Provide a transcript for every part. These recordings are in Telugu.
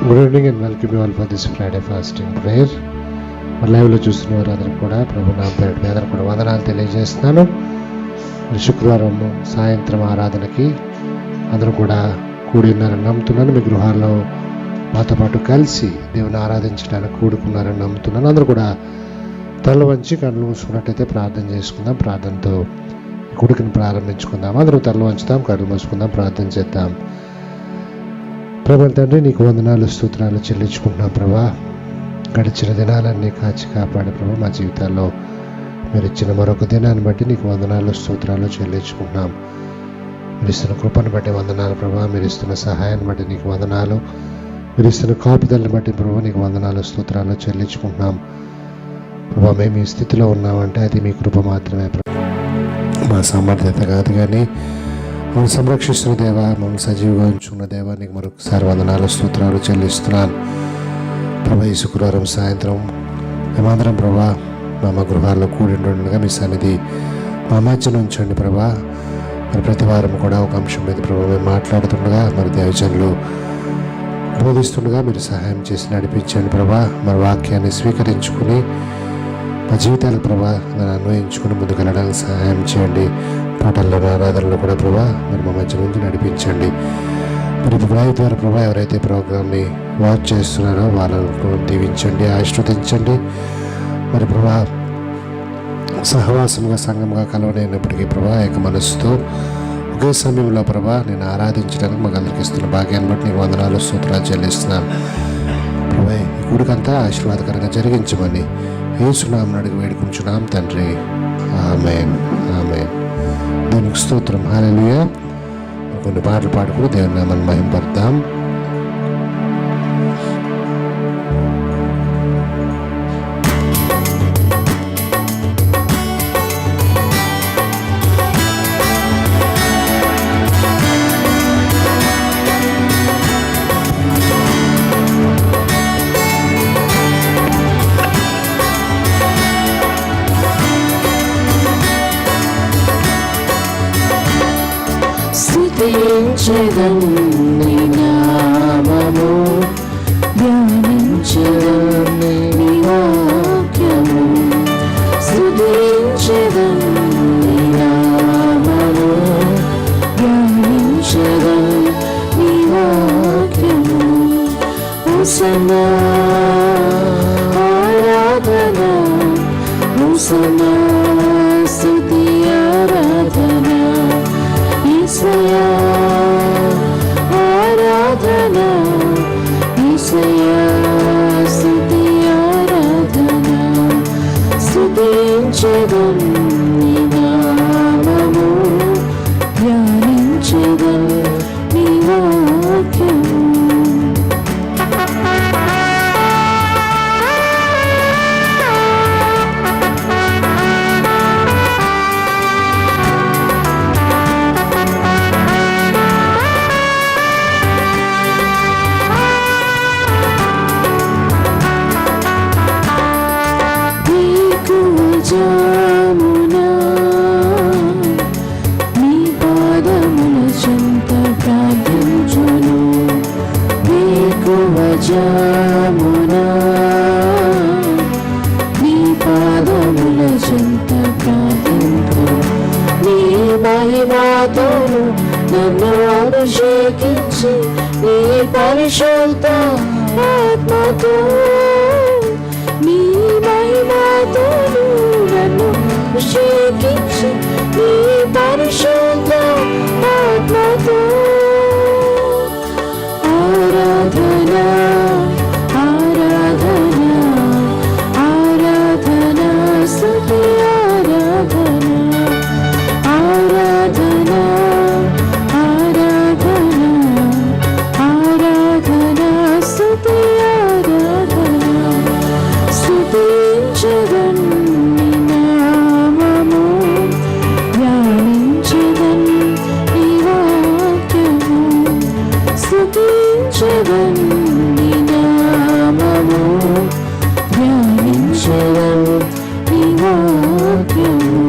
Good evening and welcome you all for this Friday fasting prayer. లైవ్లో చూస్తున్న వారు అందరూ కూడా ప్రభు నా పేరు మీ అందరూ కూడా వందనాలు తెలియజేస్తున్నాను. శుక్రవారం సాయంత్రం ఆరాధనకి అందరూ కూడా కూడి ఉన్నారని నమ్ముతున్నాను. మీ గృహాల్లో మాతో పాటు కలిసి దేవుని ఆరాధించడానికి కూడుకున్నారని నమ్ముతున్నాను. అందరూ కూడా తల వంచి కళ్ళు మూసుకున్నట్టయితే ప్రార్థన చేసుకుందాం. ప్రార్థనతో కొడుకుని ప్రారంభించుకుందాం. అందరూ తల వంచుదాం, కళ్ళు మూసుకుందాం, ప్రార్థన చేద్దాం. ప్రభు తండ్రి, నీకు వందనాలు స్తోత్రాలు చెల్లించుకుంటున్నాం. ప్రభా, గడిచిన దినాలన్నీ కాచి కాపాడే ప్రభా, మా జీవితాల్లో మీరు ఇచ్చిన మరొక దినాన్ని బట్టి నీకు వందనాలు స్తోత్రాలు చెల్లించుకుంటున్నాం. మీరు ఇస్తున్న కృపను బట్టి వందనాలు ప్రభా, మీరు ఇస్తున్న సహాయాన్ని బట్టి నీకు వందనాలు, మీరు ఇస్తున్న కాపుదలని బట్టి ప్రభా నీకు వందనాలు స్తోత్రాలు చెల్లించుకుంటున్నాం. ప్రభా, మేము ఈ స్థితిలో ఉన్నామంటే అది మీ కృప మాత్రమే. మా సమర్థత కాదు, కానీ మమ్మల్ని సంరక్షిస్తున్న దేవా, మమ్మల్ని సజీవంగా ఉంచుకున్న దేవా, నీకు మరొకసారి వందనాలు స్తోత్రాలు చెల్లిస్తున్నాను. ప్రభా, ఈ శుక్రవారం సాయంత్రం మేమందరం ప్రభా మా గృహాల్లో కూడిండగా మీ సన్నిధి మా మధ్యన ఉంచండి ప్రభా. మరి ప్రతి వారం కూడా ఒక అంశం మీద ప్రభా మేము మాట్లాడుతుండగా, మరి దేవజనులు బోధిస్తుండగా మీరు సహాయం చేసి నడిపించండి ప్రభా. మరి వాక్యాన్ని స్వీకరించుకుని మా జీవితాల ప్రభా దాన్ని అన్వయించుకుని ముందుకు వెళ్ళడానికి సహాయం చేయండి. పాటల్లో ఆరాధనలో కూడా ప్రభా మరి మా మధ్య నుంచి నడిపించండి. మరి లైవ్ ద్వారా ప్రభా ఎవరైతే ప్రోగ్రామ్ని వాచ్ చేస్తున్నారో వాళ్ళను దీవించండి, ఆశీర్వదించండి. మరి ప్రభా సహవాసంగా సంఘంగా కలవనైనప్పటికీ ప్రభా ఏక మనస్సుతో ఒకే సమయంలో ప్రభా నేను ఆరాధించడానికి మాకు అందరికి ఇస్తున్న భాగ్యాన్ని బట్టి నీకు వందనాలు స్తోత్రాలు చెల్లిస్తున్నాను. ప్రభా ఈ కూడికంతా ఆశీర్వాదకరంగా జరిగించమని యేసునామమున అడిగి వేడుకుంటున్నాం తండ్రి. ఆమేన్, ఆమేన్. దేవునికి స్తోత్రం. హల్లెలూయా. కొన్ని పాటలు పాడుకుని దేవుని నామాన్ని మహిమపడతాం. స్తుతించెదం నీ నామము, ధ్యానించెదం నీ వాక్యము. స్తుతించెదం నీ నామము, ధ్యానించెదం నీ వాక్యము. హోసన్నా ఆరాధన, హోసన్నా స్తుతి ఆరాధన. ఈసయా ఆరాధన, ఈసయా స్తుతి ఆరాధన. స్తుతించెదం నీ నామము, ధ్యానించెదం నీ వాక్యము. జామునా నీ పాదముల చెంత ప్రార్థించును, వేకువ జామునా నీ పాదముల చెంత ప్రార్థించును. నీ మహిమతోను నన్ను అభిషేకించి, నీ పరిశుద్ధ ఆత్మతో, నీ మహిమతోను నన్ను అభిషేకించి, నీ పరిశుద్ధ ఆత్మతో. ఆరాధన, ఆరాధన, ఆరాధన, స్తుతి ఆరాధన. ఆరాధన, ఆరాధన, ఆరాధన, స్తుతి ఆరాధన. స్తుతించెదం నీ నామము, ధ్యానించెదం నీ వాక్యము. స్తుతించెదం నీ నామము, ధ్యానించెదం నీ వాక్యము.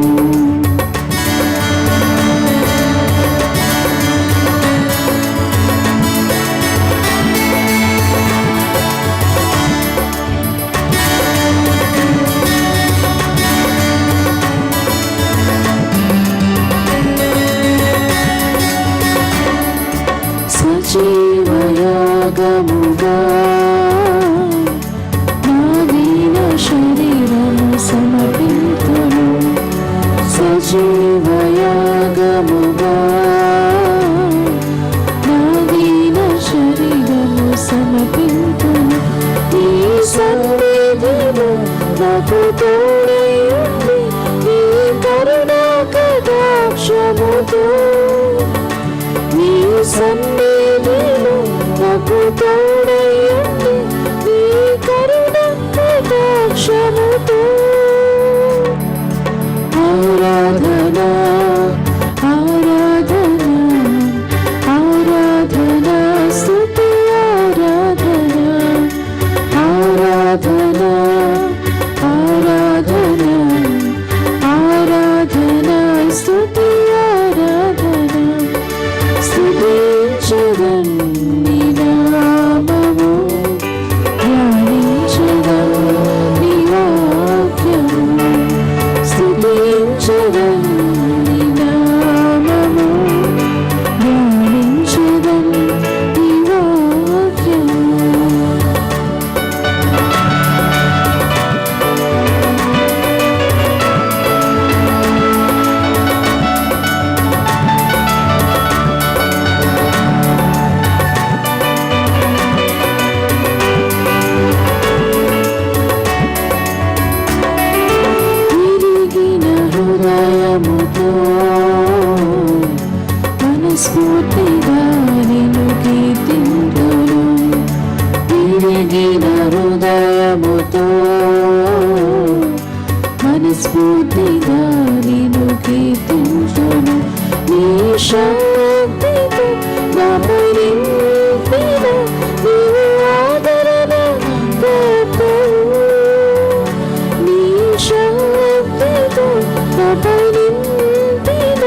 సమర్పింతును సజీవయాగముగా నా దీన శరీరము సమర్పింతును ఈ సన్నిధిలో నాకు తోడై ఉండి ఈ కరుణా కటాక్షముతో ఈ సన్నిధిలో నాకు తోడై ఉండి ఈ కరుణా కటాక్షముతో ఆరాధనా ఆరాధనా ఆరాధనా స్తుతి ఆరాధనా ఆరాధనా ఆరాధనా ఆరాధనా స్తుతి ఆరాధనా స్తుతించెదన్ నీ నామము ధ్యానించెదన్ నీ వాక్యము స్తుతించెదన్ నీ నామము ధ్యానించెదన్ నీ వాక్యము విరిగిన హృదయముతో మనస్ఫూర్తిగా నిన్ను కీర్తింతును విరిగిన హృదయముతో మనస్ఫూర్తిగా నిన్ను కీర్తింతును నీ శక్తితో నాపై నింపిన నీవు ఆదరణ గొప్పవు నీ శక్తితో నాపై నింపిన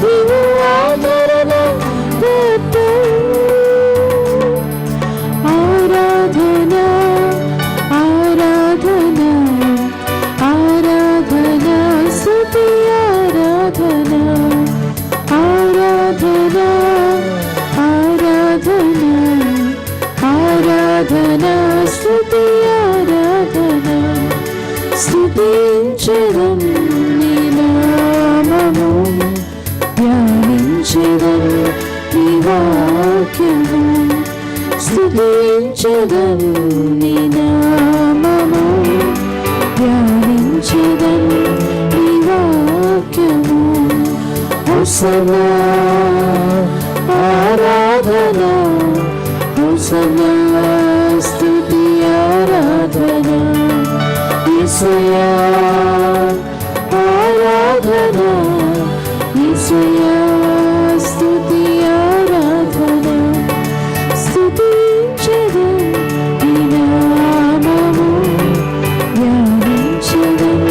నీవు ఆదరణ గొప్పవు ఆరాధనా ఆరాధనా ఆరాధనా స్తుతి ఆరాధనా ఆరాధనా ఆరాధనా ఆరాధనా స్తుతి ఆరాధనా స్తుతించెదన్ నీ నామము ధ్యానించెదన్ నీ వాక్యము స్తుతించెదన్ నీ నామము ధ్యానించెదన్ నీ వాక్యము హోసన్నా ఆరాధనా హోసన్నా స్తుతి ఆరాధనా యేసయ్యా ఆరాధనా యేసయ్యా స్తుతి ఆరాధనా స్తుతించెదన్ నీ నామము ధ్యానించెదన్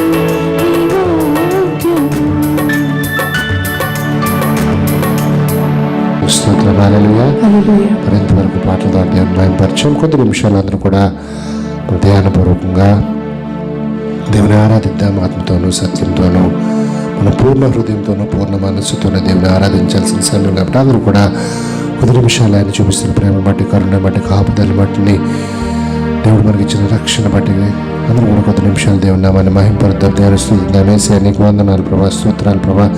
నీ వాక్యము స్తోత్రం హల్లెలూయా హల్లెలూయా మరింతవరకు పాటలతో దేవుని మహిమపరచం కొద్ది నిమిషాలు అందరూ కూడా ధ్యానపూర్వకంగా దేవుని ఆరాధిద్దాం ఆత్మతోనూ సత్యంతోనూ మన పూర్ణ హృదయంతోనూ పూర్ణ మనస్సుతోనూ దేవుని ఆరాధించాల్సిన సమయం కాబట్టి అందరూ కూడా కొద్ది నిమిషాలు ఆయన చూపిస్తున్న ప్రేమ బట్టి కరుణ బట్టి కాపుదల బట్టిని దేవుడు మనకి ఇచ్చిన రక్షణ బట్టి అందరూ కూడా కొద్ది నిమిషాలు దేవుని నామాన్ని మహింపరుద్దాం ధ్యానిస్తుందాం వేసే నీకు వందనాలు ప్రభా స్తోత్రాలు ప్రభా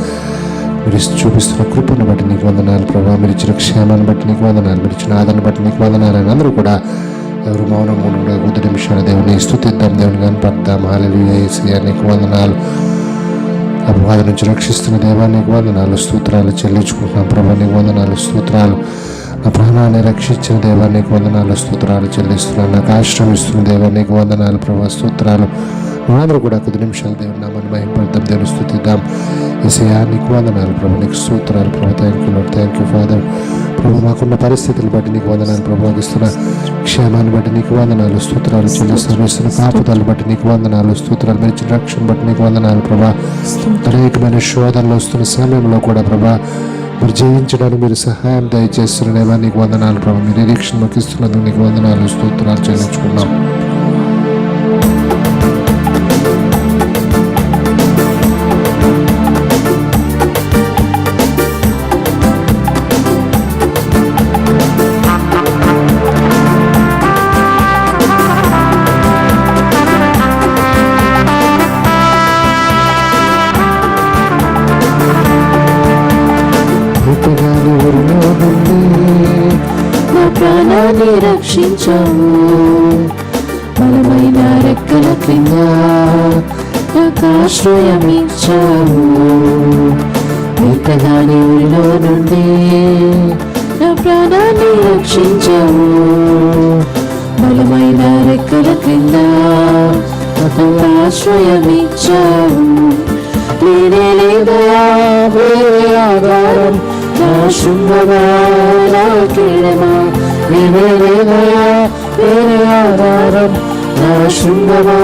మీరు చూపిస్తున్న కృపను బట్టి నీకు వందనాలు ప్రభా మీరు ఇచ్చిన క్షేమాన్ని బట్టి నీకు వందనాలు మీరు ఇచ్చిన ఆదరణ బట్టి నీకు వందనాలు అని అందరూ కూడా ఎవరు మౌనం ఉండే కొద్ది నిమిషాలు దేవుని స్తుతిద్దాం దేవుని కనపడదాం హల్లెలూయా యేసయ్యా నీకు వందనాలు అపవాది నుంచి రక్షిస్తున్న దేవా నీకు వందనాలు స్తోత్రాలు చెల్లించుకుంటున్నాం ప్రభా నీకు వందనాలు స్తోత్రాలు నా ప్రాణాన్ని రక్షించిన దేవా నీకు వందనాలు స్తోత్రాలు చెల్లిస్తున్నాను నాకు ఆశ్రయం ఇస్తున్న దేవా నీకు వందనాలు ప్రభా స్తోత్రాలు అందరూ కూడా కొద్ది నిమిషాలు దేవుని నామాన్ని మహిమపడదాం దేవుని స్తుతిద్దాం యేసయ్యా నీకు వందనాలు ప్రభు నీకు స్తోత్రాలు ప్రభు థ్యాంక్ యూ ఫాదర్ ప్రభు మాకున్న పరిస్థితులు బట్టి నీకు వందనాలు ప్రభు ఇస్తున్న క్షేమాన్ని బట్టి నీకు వందనాలు స్తోత్రాలు చెల్లిస్తున్నాను ఇస్తున్న కాపుదలు బట్టి నీకు వందనాలు స్తోత్రాలు మీరు ఇచ్చిన రక్షణ బట్టి నీకు వందనాలు ప్రభా అనేకమైన శోధనలు వస్తున్న సమయంలో కూడా ప్రభా మీరు జయించడానికి మీరు సహాయం దయచేస్తున్నారేమో నీకు వందనాలు ప్రభు మీరు నిరీక్షణ మాకు ఇస్తున్నందుకు నీకు వందనాలు స్తోత్రాలు చెల్లించుకున్నాం. రక్షించావు, బలమైన రెక్కల కింద నాకు ఆశ్రయం ఇచ్చావు. వేటగాని ఊరిలో నుండి నా ప్రాణాన్ని రక్షించావు, బలమైన రెక్కల కింద నాకు ఆశ్రయం ఇచ్చావు. నేనే లేదా వేరే ఆధారం, నా శృంగమా నా కీడమా, నేనే లేదా వేరే ఆధారం, నా శృంగమా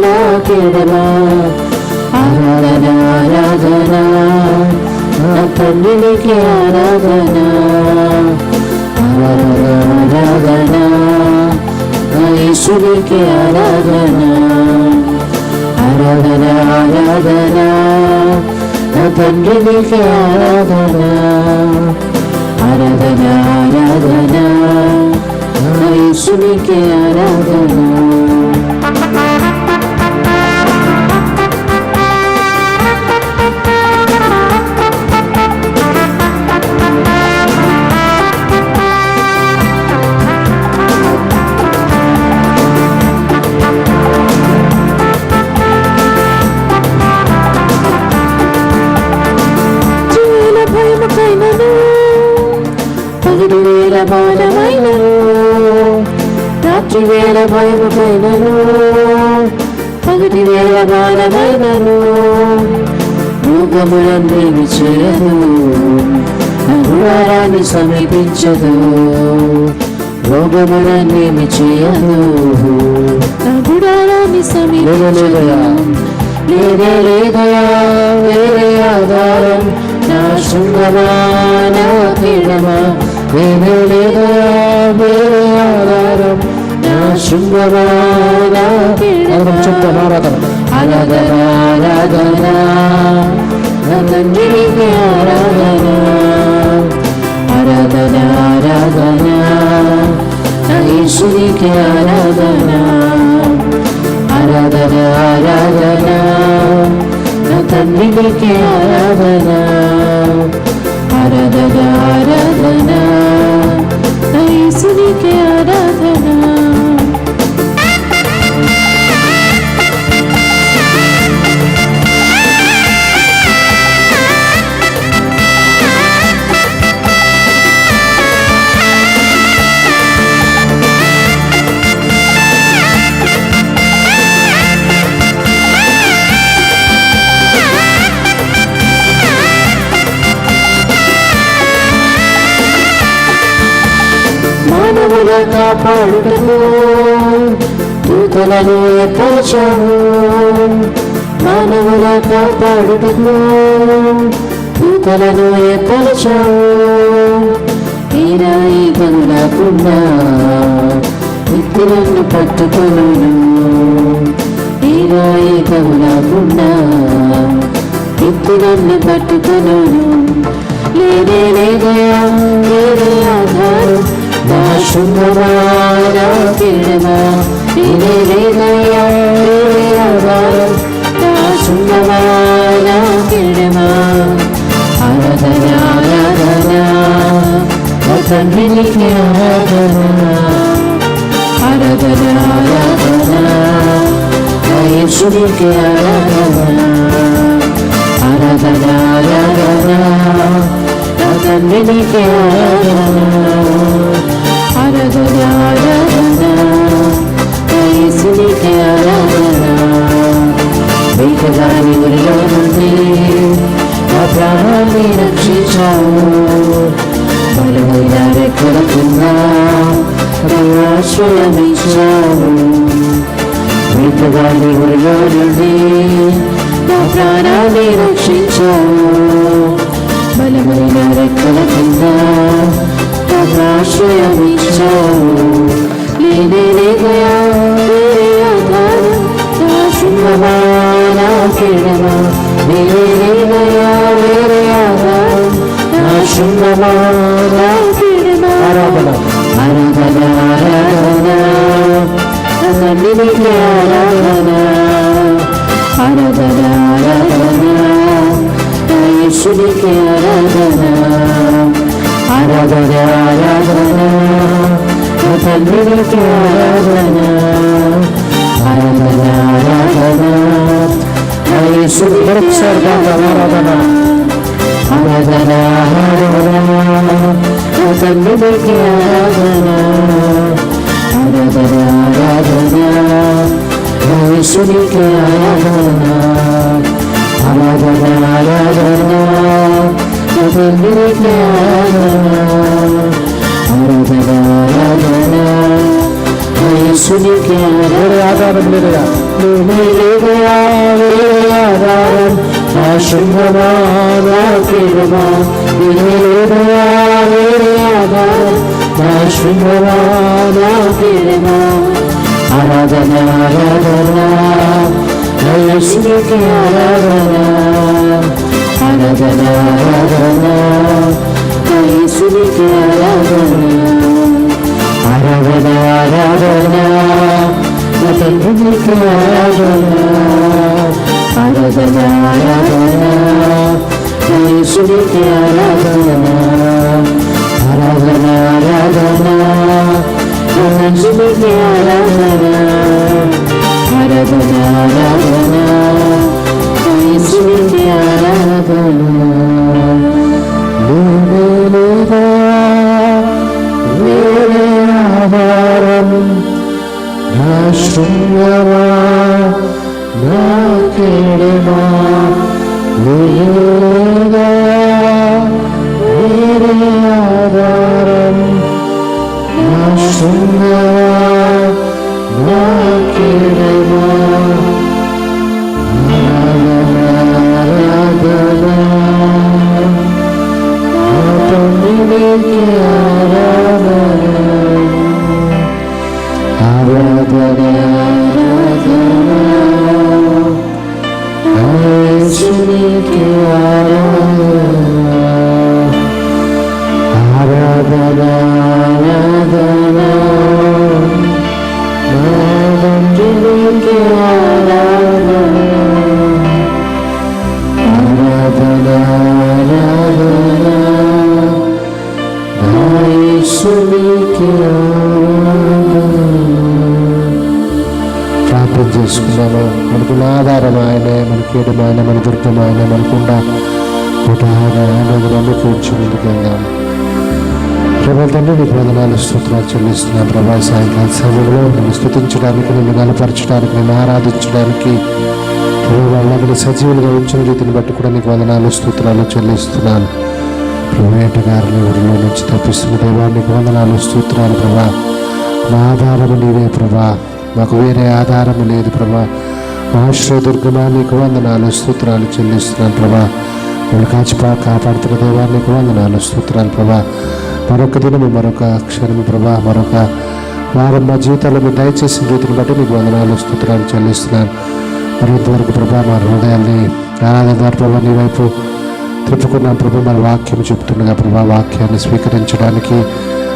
నా కీడమా. ఆరాధన ఆరాధన నా తండ్రికి ఆరాధన, ఆరాధన ఆరాధన నా యేసునికి ఆరాధన, ఆరాధన ఆరాధన నా తండ్రికి ఆరాధన, ఆరాధన ఆరాధన నా యేసునికి ఆరాధన. పగటి వేళ బాణమైనను, రాత్రి వేళ భయముకైనను, పగటి వేళ బాణమైనను, రోగములన్నేమి చేయదు, నా గుడారాన్ని సమీపించదు, రోగములన్నేమి చేయదు, నా గుడారాన్ని సమీపించదు. లేదే లేదయా వేరే ఆధారం, నా శృంగమా నా కీడమా, నేనే లేదా వేరే ఆధారం, నా శృంగమా నా కీడమా. ఆరాధన ఆరాధన ఆరాధన నా తండ్రికి ఆరాధన, ఆరాధన ఆరాధన నా యేసునికి ఆరాధన, ఆరాధన ఆరాధన నా తండ్రికి ఆరాధన, ఆరాధన ఆరాధన నా యేసునికి ఆరాధన. మానవుల కాపాడుటకు దూతలను ఏర్పరచావు, మానవుల కాపాడుటకు దూతలను ఏర్పరచావు. ఈరాయి బదులకుండా వ్యక్తులను పట్టుకొను, ఈరాయి బదులకుండా వ్యక్తులను పట్టుకొను. లేదే లేదయా వేరే ఆధారం, నా శృంగమా నా కీడమా, నేనే లేదయా వేరే ఆధారం, నా శృంగమా నా కీడమా. ఆరాధన ఆరాధన నా తండ్రికి ఆరాధన, ఆరాధన ఆరాధన నా యేసునికి ఆరాధన, ఆరాధన ఆరాధన నా తండ్రికి ఆరాధన, ఆరాధన ఆరాధన నా యేసునికి ఆరాధన. వేటగాని ఊరిలో నుండి నా ప్రాణాన్ని రక్షించావు, బలమైన రెక్కల కింద నాకు ఆశ్రయం ఇచ్చావు. వేటగాని ఊరిలో నుండి నా ప్రాణాన్ని రక్షించావు, బలమైన రెక్కల కింద నాకు ఆశ్రయం ఇచ్చావు. లేదే లేదయా వేరే ఆధారం, నా శృంగమా నా కీడమా, నేనే లేదయా వేరే ఆధారం, నా శృంగమా నా కీడమా. ఆరాధన ఆరాధన ఆరాధన నా తండ్రికి ఆరాధన, ఆరాధన ఆరాధన నా యేసునికి ఆరాధన, ఆరాధన ఆరాధన నా తండ్రి మరొకసారి ఆరాధన ఆరాధన నా తండ్రికి ఆరాధన ఆరాధన ఆరాధన నా యేసునికి ఆరాధన ఆరాధన ఆరాధన నా తండ్రికి ఆరాధన ఆరాధన ఆరాధన నా యేసునికి ఆధారం లేదుగా ఆధారం నా శృంగమా నా కేవమా ఆధారం నా శృంగమా నా కేవమా ఆరాధన ఆరాధన నా యేసునికి ఆరాధన ఆరాధన ఆరాధన నా యేసునికి ఆరాధన ఆరాధన ఆరాధన నా తండ్రికి ఆరాధన ఆరాధన ఆరాధన నా యేసునికి ఆరాధన ఆరాధన ఆరాధన నా యేసునికి ఆరాధన ఆరాధన ఆరాధన నా యేసునికి ఆరాధన వేరే ఆధారం నా శృంగమా నా కేడమా వేరే ఆధారం నా శృంగమా నా కేడమా ఆరాధన నా తండ్రికి ఆరాధన ఆరాధన నా యేసునికి ఆరాధన ఆరాధన ఆరాధన నా తండ్రికి ఆరాధన ఆరాధన ఆరాధన నా యేసునికి ప్రార్థన చేసుకున్నాము. మనకున్న ఆధారం ఆయనే, మన కీడమ ఆయన, మన దుర్గం ఆయన, మనకున్న ఆయన కూర్చి ముందుకు వెళ్దాం. ప్రభా తండ్రి నీకు వందనాలు స్తోత్రాలు చెల్లిస్తున్నాం. ప్రభా సాయంకాల సమయంలో నిన్ను స్తుతించడానికి, నిన్ను గలపరచడానికి, నిన్ను ఆరాధించడానికి వాళ్ళని సజీవులుగా ఉంచిన రీతిని బట్టి కూడా నీకు వందనాలు స్తోత్రాలు చెల్లిస్తున్నాను. ప్రభా ఏటగారిని ఊరిలో నుంచి తప్పిస్తున్న దేవా నీకు వందనాలు స్తోత్రాలు. ప్రభా మా ఆధారము నీవే ప్రభా, మాకు వేరే ఆధారము లేదు ప్రభా. మా ఆశ్రయదుర్గమా నీకు వందనాలు స్తోత్రాలు చెల్లిస్తున్నాను ప్రభా. వాళ్ళు కాపాడుతున్న దేవా నీకు వందనాలు స్తోత్రాలు ప్రభా. మరొక దినము, మరొక క్షణము ప్రభా, మరొక వారం మా జీవితాల్లో మీరు దయచేసిన రీతిని బట్టి నీకు వందనాలు స్తోత్రాలు చెల్లిస్తున్నాను. మరి ఇంతవరకు ప్రభా మా హృదయాల్ని ఆరాధన ద్వారా ప్రభా నీ వైపు తిప్పుకున్నాం ప్రభా. మరి వాక్యం చెప్తుండగా ప్రభా వాక్యాన్ని స్వీకరించడానికి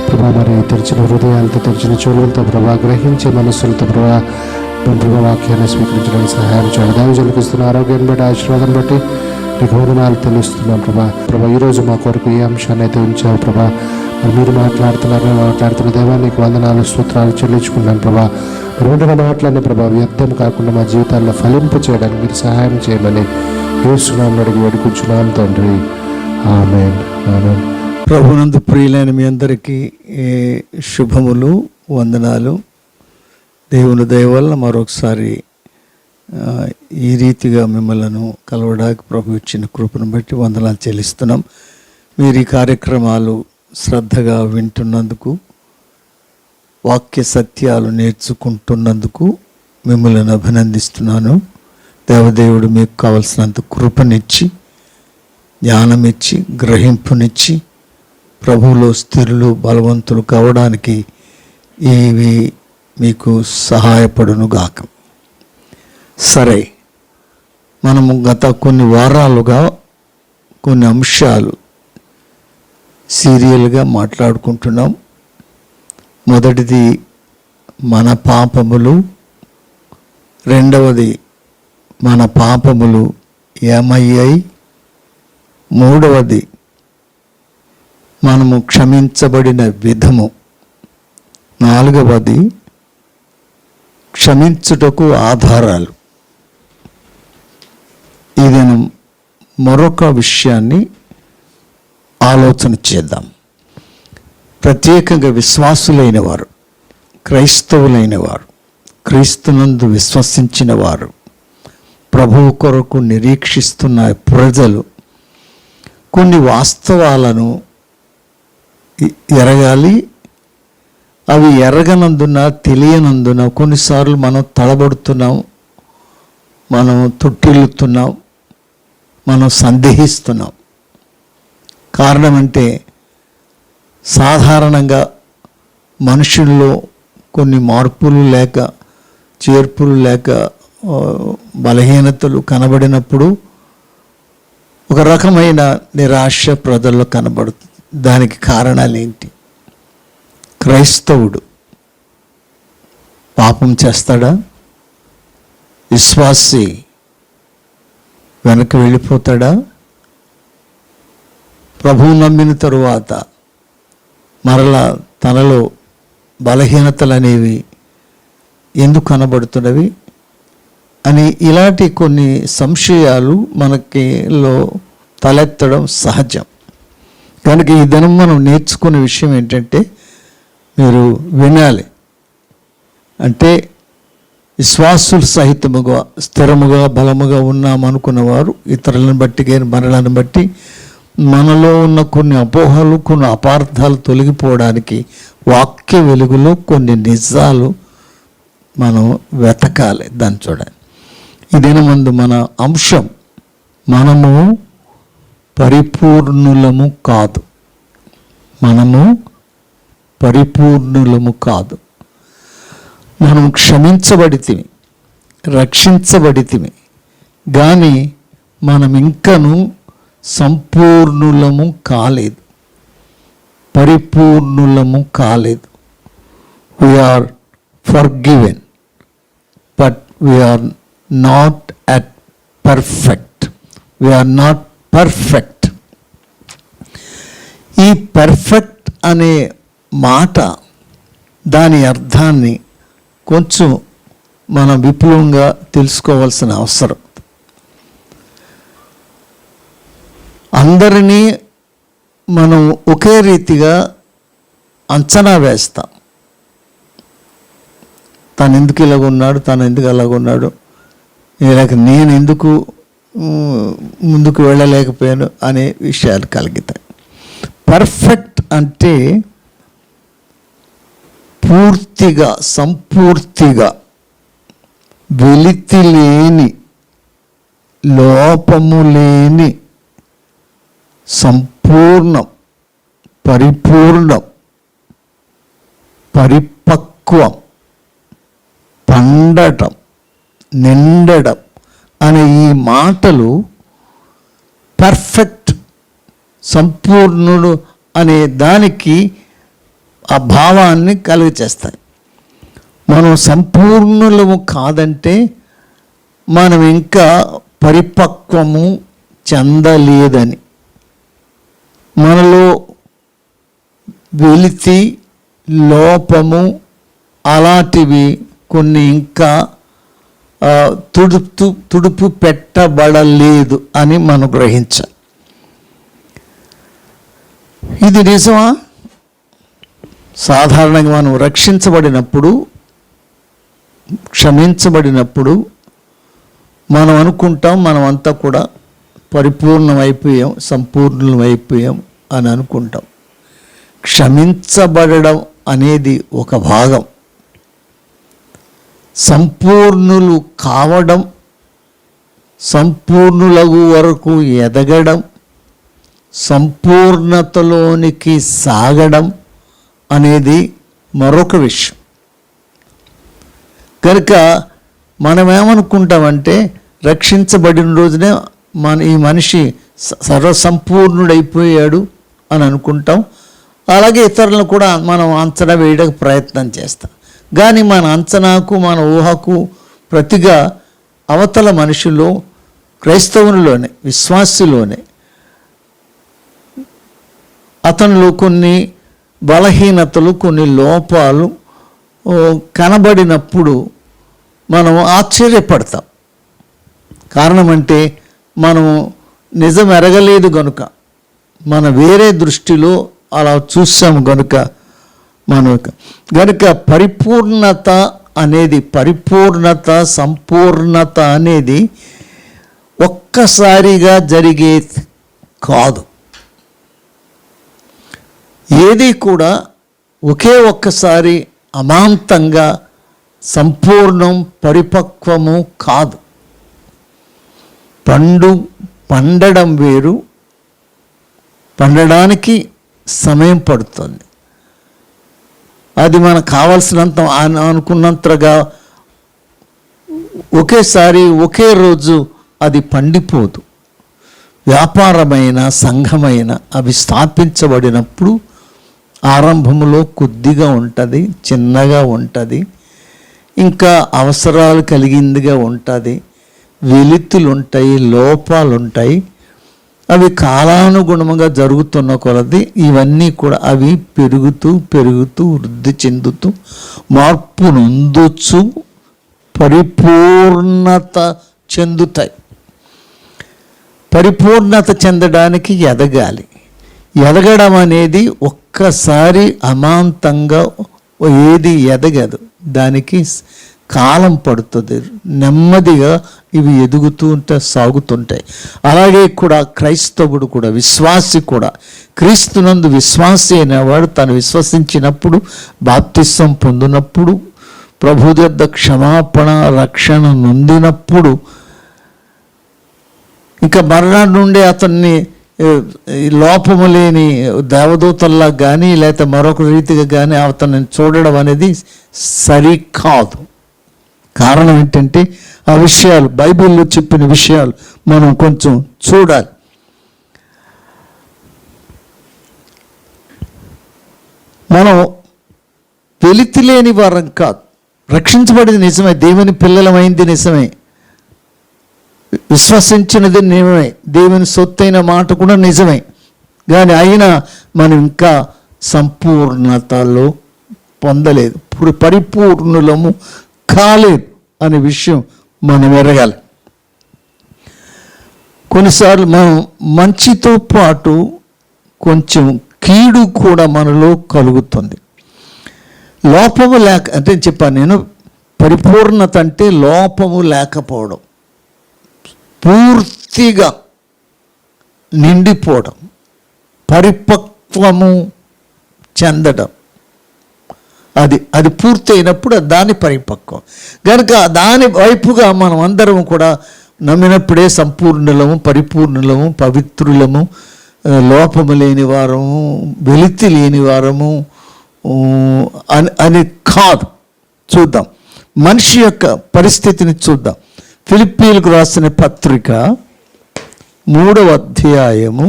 ప్రభా మరి తెరిచిన హృదయాలతో, తెరిచిన చెవులతో ప్రభా, గ్రహించే మనస్సులతో ప్రభా ప్రభా వాక్యాన్ని స్వీకరించడానికి సహాయం చేయాలి. దైవజనులకు ఇస్తున్న ఆరోగ్యాన్ని బట్టి, ఆశీర్వాదాన్ని బట్టి నీకు వందనాలు తెలుస్తున్నాం ప్రభా. ప్రభా ఈరోజు మా కొరకు ఏ అంశాన్ని అయితే ఉంచావు ప్రభా, మరి మీరు మాట్లాడుతున్న దేవా నీకు వందనాలు స్తోత్రాలు చెల్లించుకున్నాను ప్రభా. మరి వెంటనే మాట్లాడిన ప్రభా వ్యర్థం కాకుండా మా జీవితాల్లో ఫలింపు చేయడానికి మీరు సహాయం చేయమని యేసునామమున అడిగి వేడుకుంటున్నాం తండ్రి. ఆమేన్ ఆమేన్. ప్రభునందు ప్రియులైన మీ అందరికీ శుభములు, వందనాలు. దేవుని దయ వల్ల మరొకసారి ఈ రీతిగా మిమ్మల్ని కలవడానికి ప్రభు ఇచ్చిన కృపను బట్టి వందనాలు చెల్లిస్తున్నాం. మీరు ఈ కార్యక్రమాలు శ్రద్ధగా వింటున్నందుకు, వాక్య సత్యాలు నేర్చుకుంటున్నందుకు మిమ్మల్ని అభినందిస్తున్నాను. దేవదేవుడు మీకు కావలసినంత కృపనిచ్చి, జ్ఞానమిచ్చి, గ్రహింపునిచ్చి ప్రభువులో స్థిరులు, బలవంతులు కావడానికి ఇవి మీకు సహాయపడునుగాక. సరే, మనము గత కొన్ని వారాలుగా కొన్ని అంశాలు సీరియల్గా మాట్లాడుకుంటున్నాం. మొదటిది మన పాపములు, రెండవది మన పాపములు ఏమయ్యాయి, మూడవది మనము క్షమించబడిన విధము, నాలుగవది క్షమించుటకు ఆధారాలు. ఏదైనా మరొక విషయాన్ని ఆలోచన చేద్దాం. ప్రత్యేకంగా విశ్వాసులైన వారు, క్రైస్తవులైన వారు, క్రీస్తునందు విశ్వసించిన వారు, ప్రభువు కొరకు నిరీక్షిస్తున్న ప్రజలు కొన్ని వాస్తవాలను ఎరగాలి. అవి ఎరగనందున, తెలియనందున కొన్నిసార్లు మనం తడబడుతున్నాం, మనం తొట్టిల్లుతున్నాం, మనం సందేహిస్తున్నాం. కారణం అంటే సాధారణంగా మనుషుల్లో కొన్ని మార్పులు లేక, చేర్పులు లేక, బలహీనతలు కనబడినప్పుడు ఒక రకమైన నిరాశ ప్రజల్లో కనబడుతుంది. దానికి కారణాలు ఏంటి? క్రైస్తవుడు పాపం చేస్తాడా? విశ్వాసి వెనక్కి వెళ్ళిపోతాడా? ప్రభువు నమ్మిన తరువాత మరలా తనలో బలహీనతలు అనేవి ఎందుకు కనబడుతున్నవి అని ఇలాంటి కొన్ని సంశయాలు మనకిలో తలెత్తడం సహజం. కనుక ఈ దినం మనం నేర్చుకునే విషయం ఏంటంటే, మీరు వినాలి. అంటే విశ్వాసులు సహితముగా, స్థిరముగా, బలముగా ఉన్నామనుకున్న వారు ఇతరులను బట్టి, మనలను బట్టి మనలో ఉన్న కొన్ని అపోహలు, కొన్ని అపార్థాలు తొలగిపోవడానికి వాక్య వెలుగులో కొన్ని నిజాలు మనం వెతకాలి. దాన్ని చూడాలి. ఈ దినమందు మన అంశం, మనము పరిపూర్ణులము కాదు. మనము పరిపూర్ణులము కాదు. మనం క్షమించబడితిమి, రక్షించబడితిమి, కానీ మనం ఇంకను సంపూర్ణులము కాలేదు, పరిపూర్ణులము కాలేదు. We are forgiven, but we are not at perfect. We are not perfect. ఈ పర్ఫెక్ట్ అనే మాట, దాని అర్థాన్ని కొంచెం మనం విపులంగా తెలుసుకోవాల్సిన అవసరం. అందరినీ మనం ఒకే రీతిగా అంచనా వేస్తాం. తను ఎందుకు ఇలాగున్నాడు, తను ఎందుకు అలాగున్నాడు, లేక నేను ఎందుకు ముందుకు వెళ్ళలేకపోయాను అనే విషయాలు కలుగుతాయి. పర్ఫెక్ట్ అంటే పూర్తిగా, సంపూర్తిగా, వెలితి లేని, లోపము లేని, సంపూర్ణం, పరిపూర్ణం, పరిపక్వం, పండటం, నిండడం అనే ఈ మాటలు పర్ఫెక్ట్, సంపూర్ణుడు అనే దానికి ఆ భావాన్ని కలుగచేస్తాయి. మనం సంపూర్ణులము కాదంటే మనం ఇంకా పరిపక్వము చెందలేదని, మనలో వెలితి, లోపము అలాంటివి కొన్ని ఇంకా తుడుపు పెట్టబడలేదు అని మనం గ్రహించాలి. ఇది నిజమా? సాధారణంగా మనం రక్షించబడినప్పుడు, క్షమించబడినప్పుడు మనం అనుకుంటాం మనమంతా కూడా పరిపూర్ణమైపోయాం, సంపూర్ణమైపోయాం అని అనుకుంటాం. క్షమించబడడం అనేది ఒక భాగం. సంపూర్ణులు కావడం, సంపూర్ణులగు వరకు ఎదగడం, సంపూర్ణతలోనికి సాగడం అనేది మరొక విషయం. కనుక మనం ఏమనుకుంటామంటే రక్షించబడిన రోజునే ఈ మనిషి సర్వసంపూర్ణుడైపోయాడు అని అనుకుంటాం. అలాగే ఇతరులను కూడా మనం అంచనా వేయడానికి ప్రయత్నం చేస్తాం. కానీ మన అంచనాకు, మన ఊహకు ప్రతిగా అవతల మనుషుల్లో, క్రైస్తవునిలోనే, విశ్వాసులోనే అతనిలో కొన్ని బలహీనతలు, కొన్ని లోపాలు కనబడినప్పుడు మనం ఆశ్చర్యపడతాం. కారణం అంటే మనము నిజం ఎరగలేదు గనుక, మన వేరే దృష్టిలో అలా చూసాము గనుక గనుక పరిపూర్ణత అనేది, సంపూర్ణత అనేది ఒక్కసారిగా జరిగే కాదు. ఏది కూడా ఒకే ఒక్కసారి అమాంతంగా సంపూర్ణం, పరిపక్వము కాదు. పండడం వేరు, పండడానికి సమయం పడుతుంది. అది మనకు కావాల్సినంత అనుకున్నంతగా ఒకేసారి ఒకే రోజు అది పండిపోదు. వ్యాపారమైన, సంఘమైన అవి స్థాపించబడినప్పుడు ఆరంభంలో కొద్దిగా ఉంటుంది, చిన్నగా ఉంటుంది, ఇంకా అవసరాలు కలిగిందిగా ఉంటుంది, వెలితులు ఉంటాయి, లోపాలు ఉంటాయి. అవి కాలానుగుణంగా జరుగుతున్న కొలది ఇవన్నీ కూడా అవి పెరుగుతూ వృద్ధి చెందుతూ మార్పు నొందొచ్చు, పరిపూర్ణత చెందుతాయి. పరిపూర్ణత చెందడానికి ఎదగాలి. ఎదగడం అనేది ఒక్కసారి అమాంతంగా ఏది ఎదగదు, దానికి కాలం పడుతుంది. నెమ్మదిగా ఇవి ఎదుగుతూ సాగుతుంటాయి. అలాగే కూడా క్రైస్తవుడు కూడా, విశ్వాసి కూడా, క్రీస్తునందు విశ్వాసి అనేవాడు తను విశ్వసించినప్పుడు, బాప్తిసం పొందినప్పుడు, ప్రభు యొద్ద క్షమాపణ, రక్షణ నొందినప్పుడు, ఇంకా మరణం నుండి అతన్ని లోపము లేని దేవదూతల్లా కానీ లేకపోతే మరొక రీతిగా కానీ అతన్ని చూడడం అనేది సరికాదు. కారణం ఏంటంటే ఆ విషయాలు, బైబిల్లో చెప్పిన విషయాలు మనం కొంచెం చూడాలి. మనం వెలితి లేని వారం కాదు. రక్షించబడింది నిజమే, దేవుని పిల్లలమైంది నిజమే, విశ్వసించినది నిజమే, దేవుని సొత్తైన మాట కూడా నిజమే. కానీ అయినా మనం ఇంకా సంపూర్ణతలో పొందలేదు, ఇప్పుడు పరిపూర్ణులము కాలేదు అనే విషయం మనం ఎరగాలి. కొన్నిసార్లు మనం మంచితో పాటు కొంచెం కీడు కూడా మనలో కలుగుతుంది. లోపము లేక అంటే చెప్పాను నేను, పరిపూర్ణత అంటే లోపము లేకపోవడం, పూర్తిగా నిండిపోవడం, పరిపక్వము చెందడం. అది పూర్తి అయినప్పుడు దాని పరిపక్వం. కనుక దాని వైపుగా మనం అందరం కూడా నమ్మినప్పుడే సంపూర్ణులము, పరిపూర్ణులము, పవిత్రులము, లోపము లేని వారము, వెలితి లేని వారము అని కాదు. చూద్దాం, మనిషి యొక్క పరిస్థితిని చూద్దాం. ఫిలిప్పీలకు రాసిన పత్రిక 3వ అధ్యాయము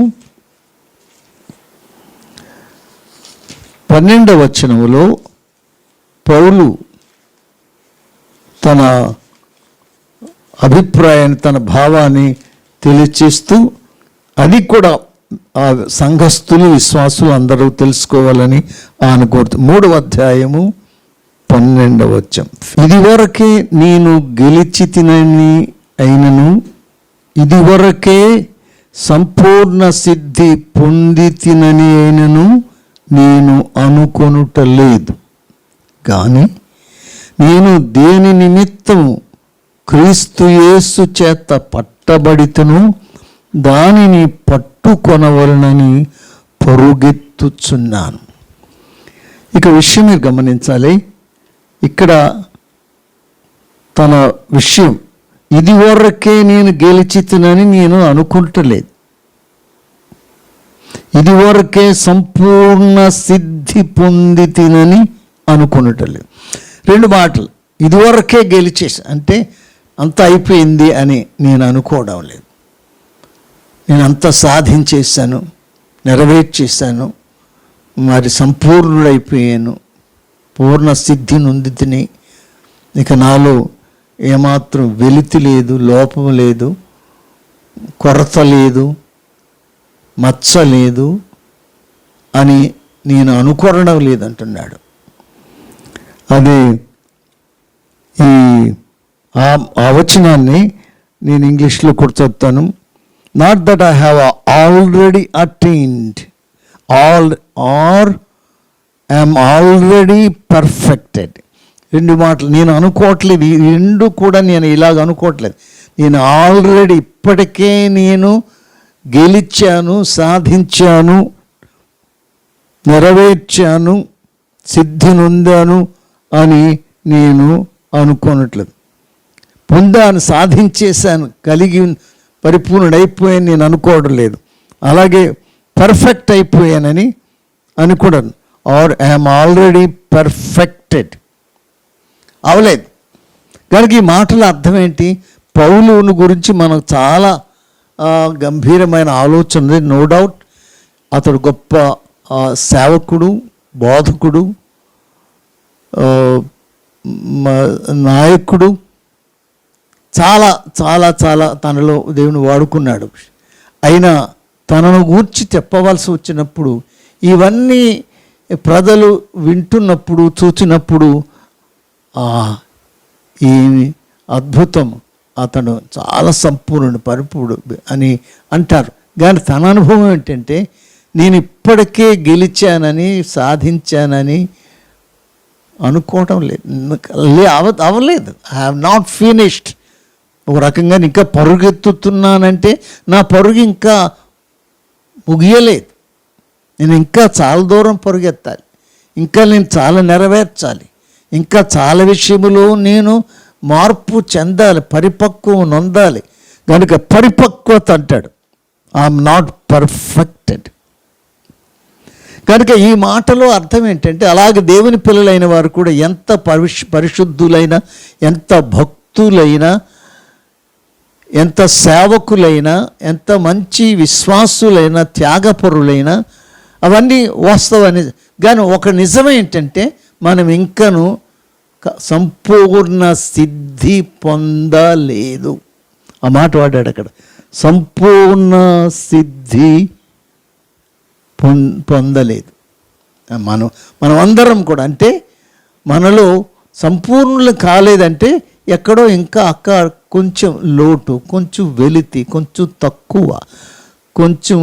12వ వచనములో పౌలు తన అభిప్రాయాన్ని, తన భావాన్ని తెలియచేస్తూ, అది కూడా ఆ సంఘస్థులు, విశ్వాసులు అందరూ తెలుసుకోవాలని ఆయన కోరుతూ 3వ అధ్యాయము 12వ వచనం, ఇదివరకే నేను గెలిచితినని అయినను, ఇదివరకే సంపూర్ణ సిద్ధి పొందితినని అయినను నేను అనుకొనుటలేదు. కానీ నేను దేని నిమిత్తము క్రీస్తు యేసు చేత పట్టబడితను దానిని పట్టుకొనవలనని పరుగెత్తుచున్నాను. ఇక విషయం మీరు గమనించాలి. ఇక్కడ తన విషయం, ఇదివరకే నేను గెలిచితునని నేను అనుకుంటలేదు, ఇదివరకే సంపూర్ణ సిద్ధి పొందితినని అనుకున్నట్లేదు. 2 మాటలు. ఇదివరకే గెలిచేసి అంటే అంత అయిపోయింది అని నేను అనుకోవడం లేదు. నేను అంత సాధించేశాను, నెరవేర్చేశాను, మరి సంపూర్ణుడైపోయాను, పూర్ణ సిద్ధి నొందితిని, ఇక నాలో ఏమాత్రం వెలితి లేదు, లోపం లేదు, కొరత లేదు, మచ్చ లేదు అని నేను అనుకోవడం లేదంటున్నాడు. అది ఈ ఆ వచనాన్ని నేను ఇంగ్లీష్లో కూడా చెప్తాను. Not that I have already attained or I'm already perfected. 2 మాటలు నేను అనుకోవట్లేదు, ఈ 2 కూడా నేను ఇలాగ అనుకోవట్లేదు. నేను ఆల్రెడీ ఇప్పటికే నేను గెలిచాను, సాధించాను, నెరవేర్చాను, సిద్ధి నొందాను అని నేను అనుకోనట్లేదు. పొందాను, సాధించేశాను, కలిగి పరిపూర్ణుడైపోయాను నేను అనుకోవడం లేదు. అలాగే పర్ఫెక్ట్ అయిపోయానని అనుకోవడం. ఆర్ ఐఎమ్ ఆల్రెడీ పర్ఫెక్టెడ్ అవలేదు. కనుక ఈ మాటల అర్థం ఏంటి? పౌలుని గురించి మనకు చాలా గంభీరమైన ఆలోచన ఉంది. నో డౌట్ అతడు గొప్ప సేవకుడు, బోధకుడు, నాయకుడు, చాలా చాలా చాలా తనలో దేవుని వాడుకున్నాడు. అయినా తనను గూర్చి చెప్పవలసి వచ్చినప్పుడు, ఇవన్నీ ప్రజలు వింటున్నప్పుడు, చూచినప్పుడు ఈ అద్భుతం, అతను చాలా సంపూర్ణుడు, పరిపూర్ణుడు అని అంటారు. కానీ తన అనుభవం ఏంటంటే, నేను ఇప్పటికే గెలిచానని, సాధించానని అనుకోవడం లేదు, అవ్వలేదు. I have not finished. ఒక రకంగా ఇంకా పరుగెత్తుతున్నానంటే నా పరుగు ఇంకా ముగియలేదు. నేను ఇంకా చాలా దూరం పరుగెత్తాలి, ఇంకా నేను చాలా నెరవేర్చాలి, ఇంకా చాలా విషయములో నేను మార్పు చెందాలి, పరిపక్వం నొందాలి. కనుక పరిపక్వత అంటాడు. I'm not perfected. కనుక ఈ మాటలో అర్థం ఏంటంటే, అలాగే దేవుని పిల్లలైన వారు కూడా ఎంత పరిశుద్ధులైనా, ఎంత భక్తులైనా, ఎంత సేవకులైనా, ఎంత మంచి విశ్వాసులైనా, త్యాగపరులైనా, అవన్నీ వాస్తవాన్ని. కానీ ఒక నిజం ఏంటంటే, మనం ఇంకను సంపూర్ణ సిద్ధి పొందలేదు. ఆ మాట వాడాడు అక్కడ, సంపూర్ణ సిద్ధి పొందలేదు. మనం అందరం కూడా, అంటే మనలో సంపూర్ణులు కాలేదంటే ఎక్కడో ఇంకా కొంచెం లోటు, కొంచెం వెలితి, కొంచెం తక్కువ, కొంచెం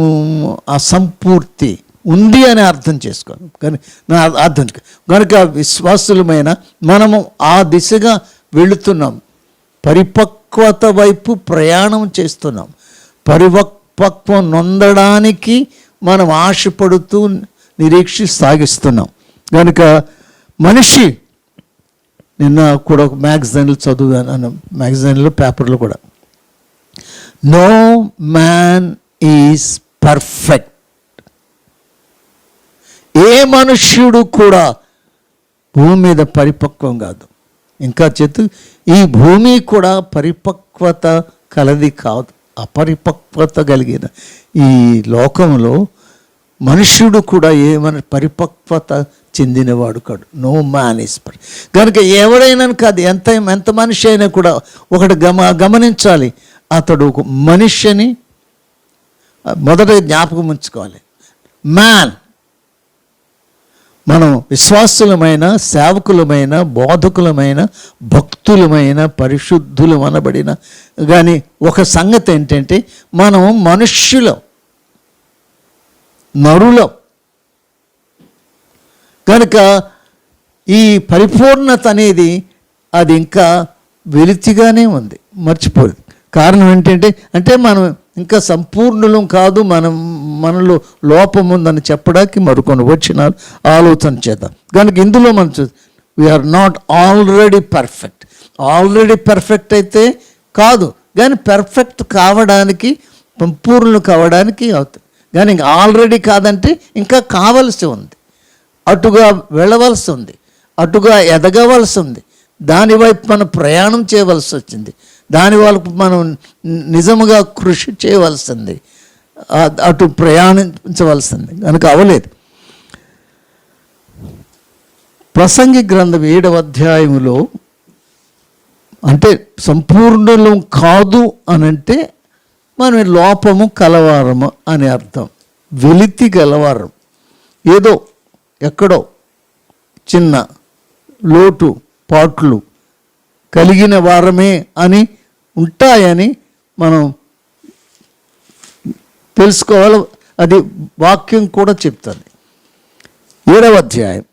అసంపూర్తి ఉంది అని అర్థం చేసుకోను. కానీ నా అర్థం కనుక విశ్వాసులమైన మనము ఆ దిశగా వెళుతున్నాం, పరిపక్వత వైపు ప్రయాణం చేస్తున్నాం, పరిపక్వం నొందడానికి మనం ఆశపడుతూ సాగిస్తున్నాం. కనుక మనిషి, నిన్న కూడా ఒక మ్యాగజైన్లు చదువుతాను, మ్యాగజైన్లో పేపర్లో కూడా, నో మ్యాన్ ఈజ్ పర్ఫెక్ట్. ఏ మనుష్యుడు కూడా భూమి మీద పరిపక్వం కాదు. ఇంకా ఈ భూమి కూడా పరిపక్వత కలది కాదు. అపరిపక్వత కలిగిన ఈ లోకంలో మనుష్యుడు కూడా పరిపక్వత చెందినవాడు కాడు. No man is perfect. కనుక ఎవడైనా కాదు, ఎంత మనిషి అయినా కూడా ఒకటి గమనించాలి, అతడు ఒక మనిషిని మొదట జ్ఞాపకం ఉంచుకోవాలి. మ్యాన్, మనం విశ్వాసులమైన, సేవకులమైన, బోధకులమైన, భక్తులమైన, పరిశుద్ధులు అనబడిన, కానీ ఒక సంగతి ఏంటంటే, మనం మనుష్యులం, నరులం. కనుక ఈ పరిపూర్ణత అనేది అది ఇంకా వెలితిగానే ఉంది, మర్చిపోదు. కారణం ఏంటంటే, అంటే మనం ఇంకా సంపూర్ణులం కాదు, మనలో లోపం ఉందని చెప్పడానికి మరికొన్ని వచనాలు ఆలోచన చేద్దాం. కనుక ఇందులో మనం we are not already perfect. Already perfect అయితే కాదు, కానీ పర్ఫెక్ట్ కావడానికి, సంపూర్ణులు కావడానికి అవుతుంది. కానీ ఇంకా ఆల్రెడీ కాదంటే ఇంకా కావలసి ఉంది, అటుగా వెళ్ళవలసి ఉంది, అటుగా ఎదగవలసి ఉంది, దానివైపు మనం ప్రయాణం చేయవలసి వచ్చింది, దాని వాళ్ళకు మనం నిజముగా కృషి చేయవలసింది, అటు ప్రయాణించవలసింది. కనుక అవలేదు. ప్రసంగి గ్రంథం 7వ అధ్యాయములో, అంటే సంపూర్ణులు కాదు అనంటే మనం లోపము కలవారము అని అర్థం. వెలితి గలవారం, ఏదో ఎక్కడో చిన్న లోటు పాట్లు కలిగిన వారమే అని ఉంటాయని మనం తెలుసుకోవాలి. అది వాక్యం కూడా చెప్తుంది. 7వ అధ్యాయం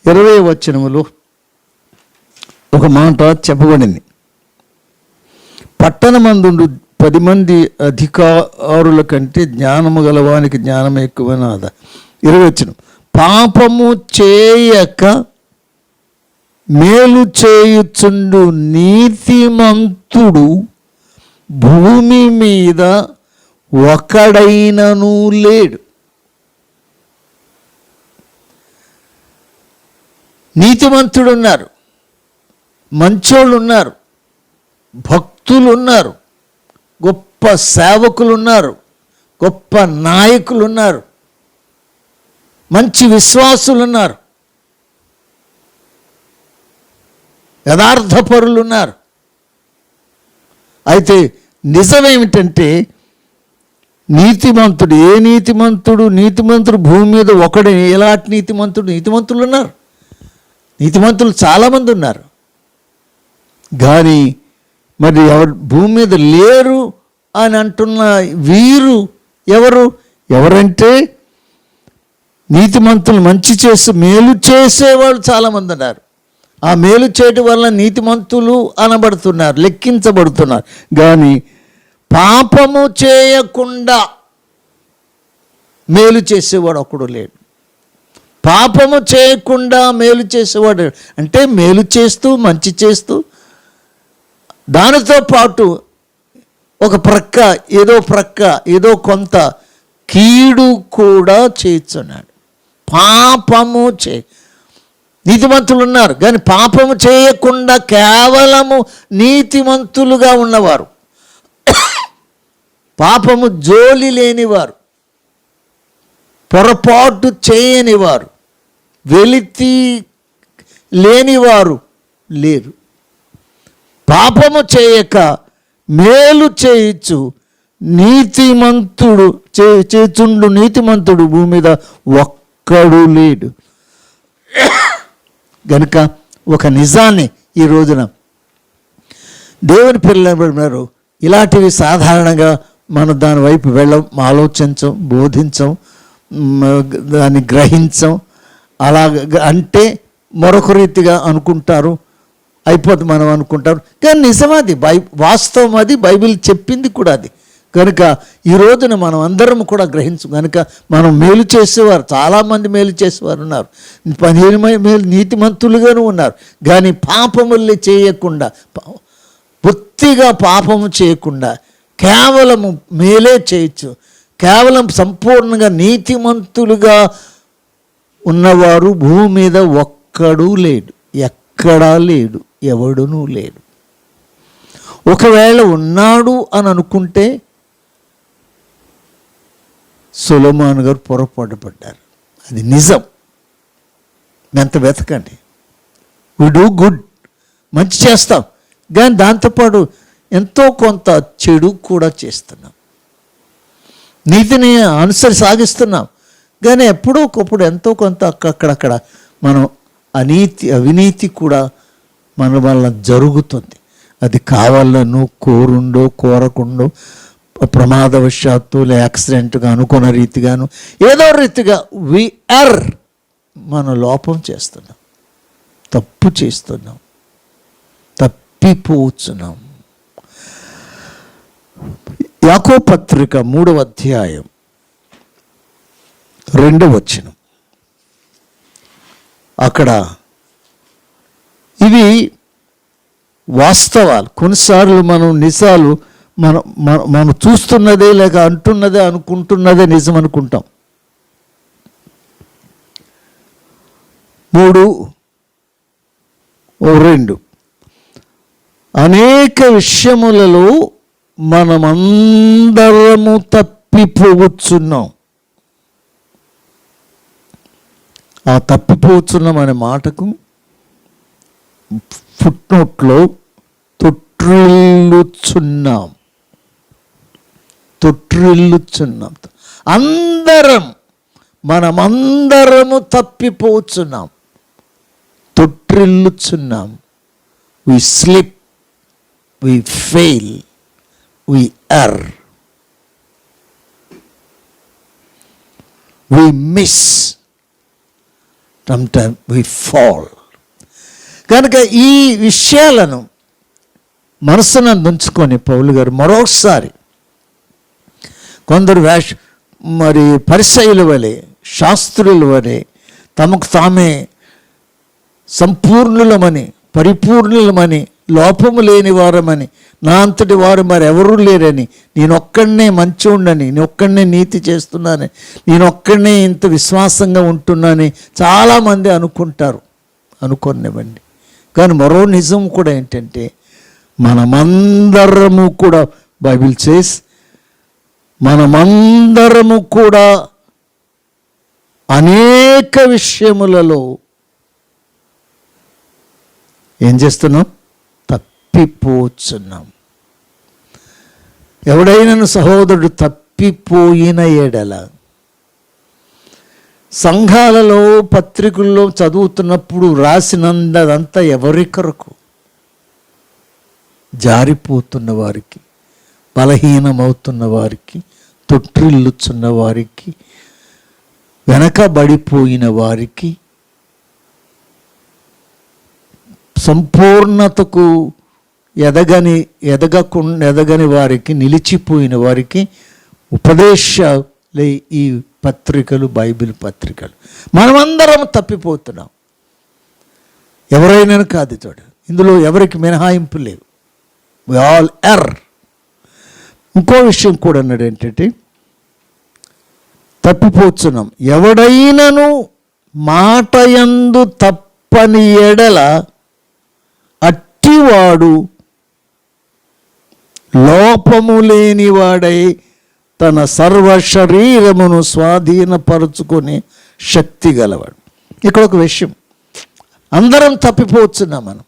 20వ వచనములో ఒక మాట చెప్పబడింది. పట్టణమందుండు 10 మంది అధికారుల కంటే జ్ఞానము గలవానికి జ్ఞానం ఎక్కువని 20వ వచనం. పాపము చేయక మేలు చేయుచుండు నీతిమంతుడు భూమి మీద ఒకడైనను లేడు. నీతిమంతుడు ఉన్నారు, మంచోళ్ళు ఉన్నారు, భక్తులు ఉన్నారు, గొప్ప సేవకులు ఉన్నారు, గొప్ప నాయకులు ఉన్నారు, మంచి విశ్వాసులు ఉన్నారు, యథార్థపరులు ఉన్నారు. అయితే నిజమేమిటంటే నీతిమంతుడు, ఏ నీతిమంతుడు? నీతిమంతుడు భూమి మీద ఒకడే. ఎలాంటి నీతిమంతుడు? నీతిమంతులు ఉన్నారు, నీతిమంతులు చాలామంది ఉన్నారు. కానీ మరి భూమి మీద లేరు అని అంటున్న వీరు ఎవరంటే నీతిమంతులు, మంచి చేసి మేలు చేసేవాళ్ళు చాలామంది ఉన్నారు. ఆ మేలు చేయటం వల్ల నీతిమంతులు అనబడుతున్నారు, లెక్కించబడుతున్నారు. కానీ పాపము చేయకుండా మేలు చేసేవాడు ఒకడు లేడు. పాపము చేయకుండా మేలు చేసేవాడు అంటే మేలు చేస్తూ మంచి చేస్తూ దానితో పాటు ఒక ప్రక్క ఏదో కొంత కీడు కూడా చేస్తున్నాడు. పాపము నీతిమంతులు ఉన్నారు, కానీ పాపము చేయకుండా కేవలము నీతిమంతులుగా ఉన్నవారు, పాపము జోలి లేనివారు, పొరపాటు చేయనివారు, వెలితి లేనివారు లేరు. పాపము చేయక మేలు చేయొచ్చు చేచుండు నీతిమంతుడు భూమి మీద ఒక్కడు లేడు. గనుక ఒక నిజాన్ని ఈ రోజున దేవుని పిల్లలు ఇలాంటివి సాధారణంగా మనం దాని వైపు ఆలోచించం, బోధించం, దాన్ని గ్రహించం. అలా అంటే మరొక రీతిగా అనుకుంటారు, అయిపోతుంది మనం అనుకుంటారు. కానీ నిజమది, వాస్తవం అది, బైబిల్ చెప్పింది కూడా అది. కనుక ఈ రోజున మనం అందరం కూడా గ్రహించు. కనుక మనం మేలు చేసేవారు, చాలామంది మేలు చేసేవారు ఉన్నారు, 15 నీతిమంతులుగాను ఉన్నారు. కానీ పాపముల్ని చేయకుండా, బొత్తిగా పాపము చేయకుండా కేవలము మేలే చేయొచ్చు. కేవలం సంపూర్ణంగా నీతిమంతులుగా ఉన్నవారు భూమి మీద ఒక్కడూ లేడు, ఎక్కడా లేడు, ఎవడునూ లేడు. ఒకవేళ ఉన్నాడు అని అనుకుంటే సొలొమోను గారు పొరపాటు పడ్డారు. అది నిజం. ఎంత వెతకండి. వి డూ గుడ్, మంచి చేస్తాం, కానీ దాంతోపాటు ఎంతో కొంత చెడు కూడా చేస్తున్నాం. నీతిని సాగిస్తున్నాం, కానీ ఎప్పుడో ఒకప్పుడు ఎంతో కొంత అక్కడక్కడ మనం అవినీతి కూడా మన వల్ల జరుగుతుంది. అది కావాలను కోరకుండో ప్రమాదవశాత్తు యాక్సిడెంట్గా అనుకున్న రీతిగాను ఏదో రీతిగా మన లోపం చేస్తున్నాం, తప్పు చేస్తున్నాం, తప్పిపోతున్నాం. యాకోబు పత్రిక 3వ అధ్యాయం 2వ వచనం. అక్కడ ఇవి వాస్తవాలు. కొన్నిసార్లు మనం నిజాలు మనం చూస్తున్నదే లేక అంటున్నదే అనుకుంటున్నదే నిజం అనుకుంటాం. 3:2 అనేక విషయములలో మనమందరము తప్పిపోవచ్చున్నాం. ఆ తప్పిపోవచ్చున్నాం అనే మాటకు ఫుట్నోట్లో తొట్టిల్లుచున్నాం. మనమందరము తప్పిపోతున్నాం, తొట్టిల్లుచున్నాం. We slip, we fail, we err. we miss, sometimes we fall. కనుక ఈ విషయాలను మనసును ఉంచుకొని పౌలు గారు మరొకసారి కొందరు పరిసయ్యుల వలె, శాస్త్రుల వలె తమకు తామే సంపూర్ణులమని, పరిపూర్ణులమని, లోపము లేని వారమని, నా అంతటి వారు మరి ఎవరూ లేరని, నేనొక్కడనే మంచోడిని, నేనొక్కడనే నీతి చేస్తున్నానని, నేనొక్కడనే ఇంత విశ్వాసంగా ఉంటున్నానని చాలామంది అనుకుంటారు. అనుకోనివ్వండి. కానీ మరో నిజం కూడా ఏంటంటే, మనమందరము కూడా బైబిల్ సేస్ మనమందరము కూడా అనేక విషయములలో ఏం చేస్తున్నాం? తప్పిపోతున్నాం. ఎవడైనా సహోదరుడు తప్పిపోయిన ఎడల, సంఘాలలో పత్రికల్లో చదువుతున్నప్పుడు రాసినందంతా ఎవరి కొరకు? జారిపోతున్న వారికి, బలహీనమవుతున్న వారికి, తొట్టిల్లుచున్న వారికి, వెనకబడిపోయిన వారికి, సంపూర్ణతకు ఎదగని వారికి, నిలిచిపోయిన వారికి ఉపదేశాలే ఈ పత్రికలు, బైబిల్ పత్రికలు. మనమందరం తప్పిపోతున్నాం. ఎవరైనా కాదు. చూడ, ఇందులో ఎవరికి మినహాయింపు లేవు. వి ఆల్ ఎర్. ఇంకో విషయం కూడా అన్నాడు ఏంటంటే, తప్పిపోతున్నాం. ఎవడైనను మాటయందు తప్పని ఎడల అట్టివాడు లోపము లేనివాడై తన సర్వ శరీరమును స్వాధీనపరుచుకొని శక్తి గలవాడు. ఇక్కడ ఒక విషయం, అందరం తప్పిపోతున్నాం మనం.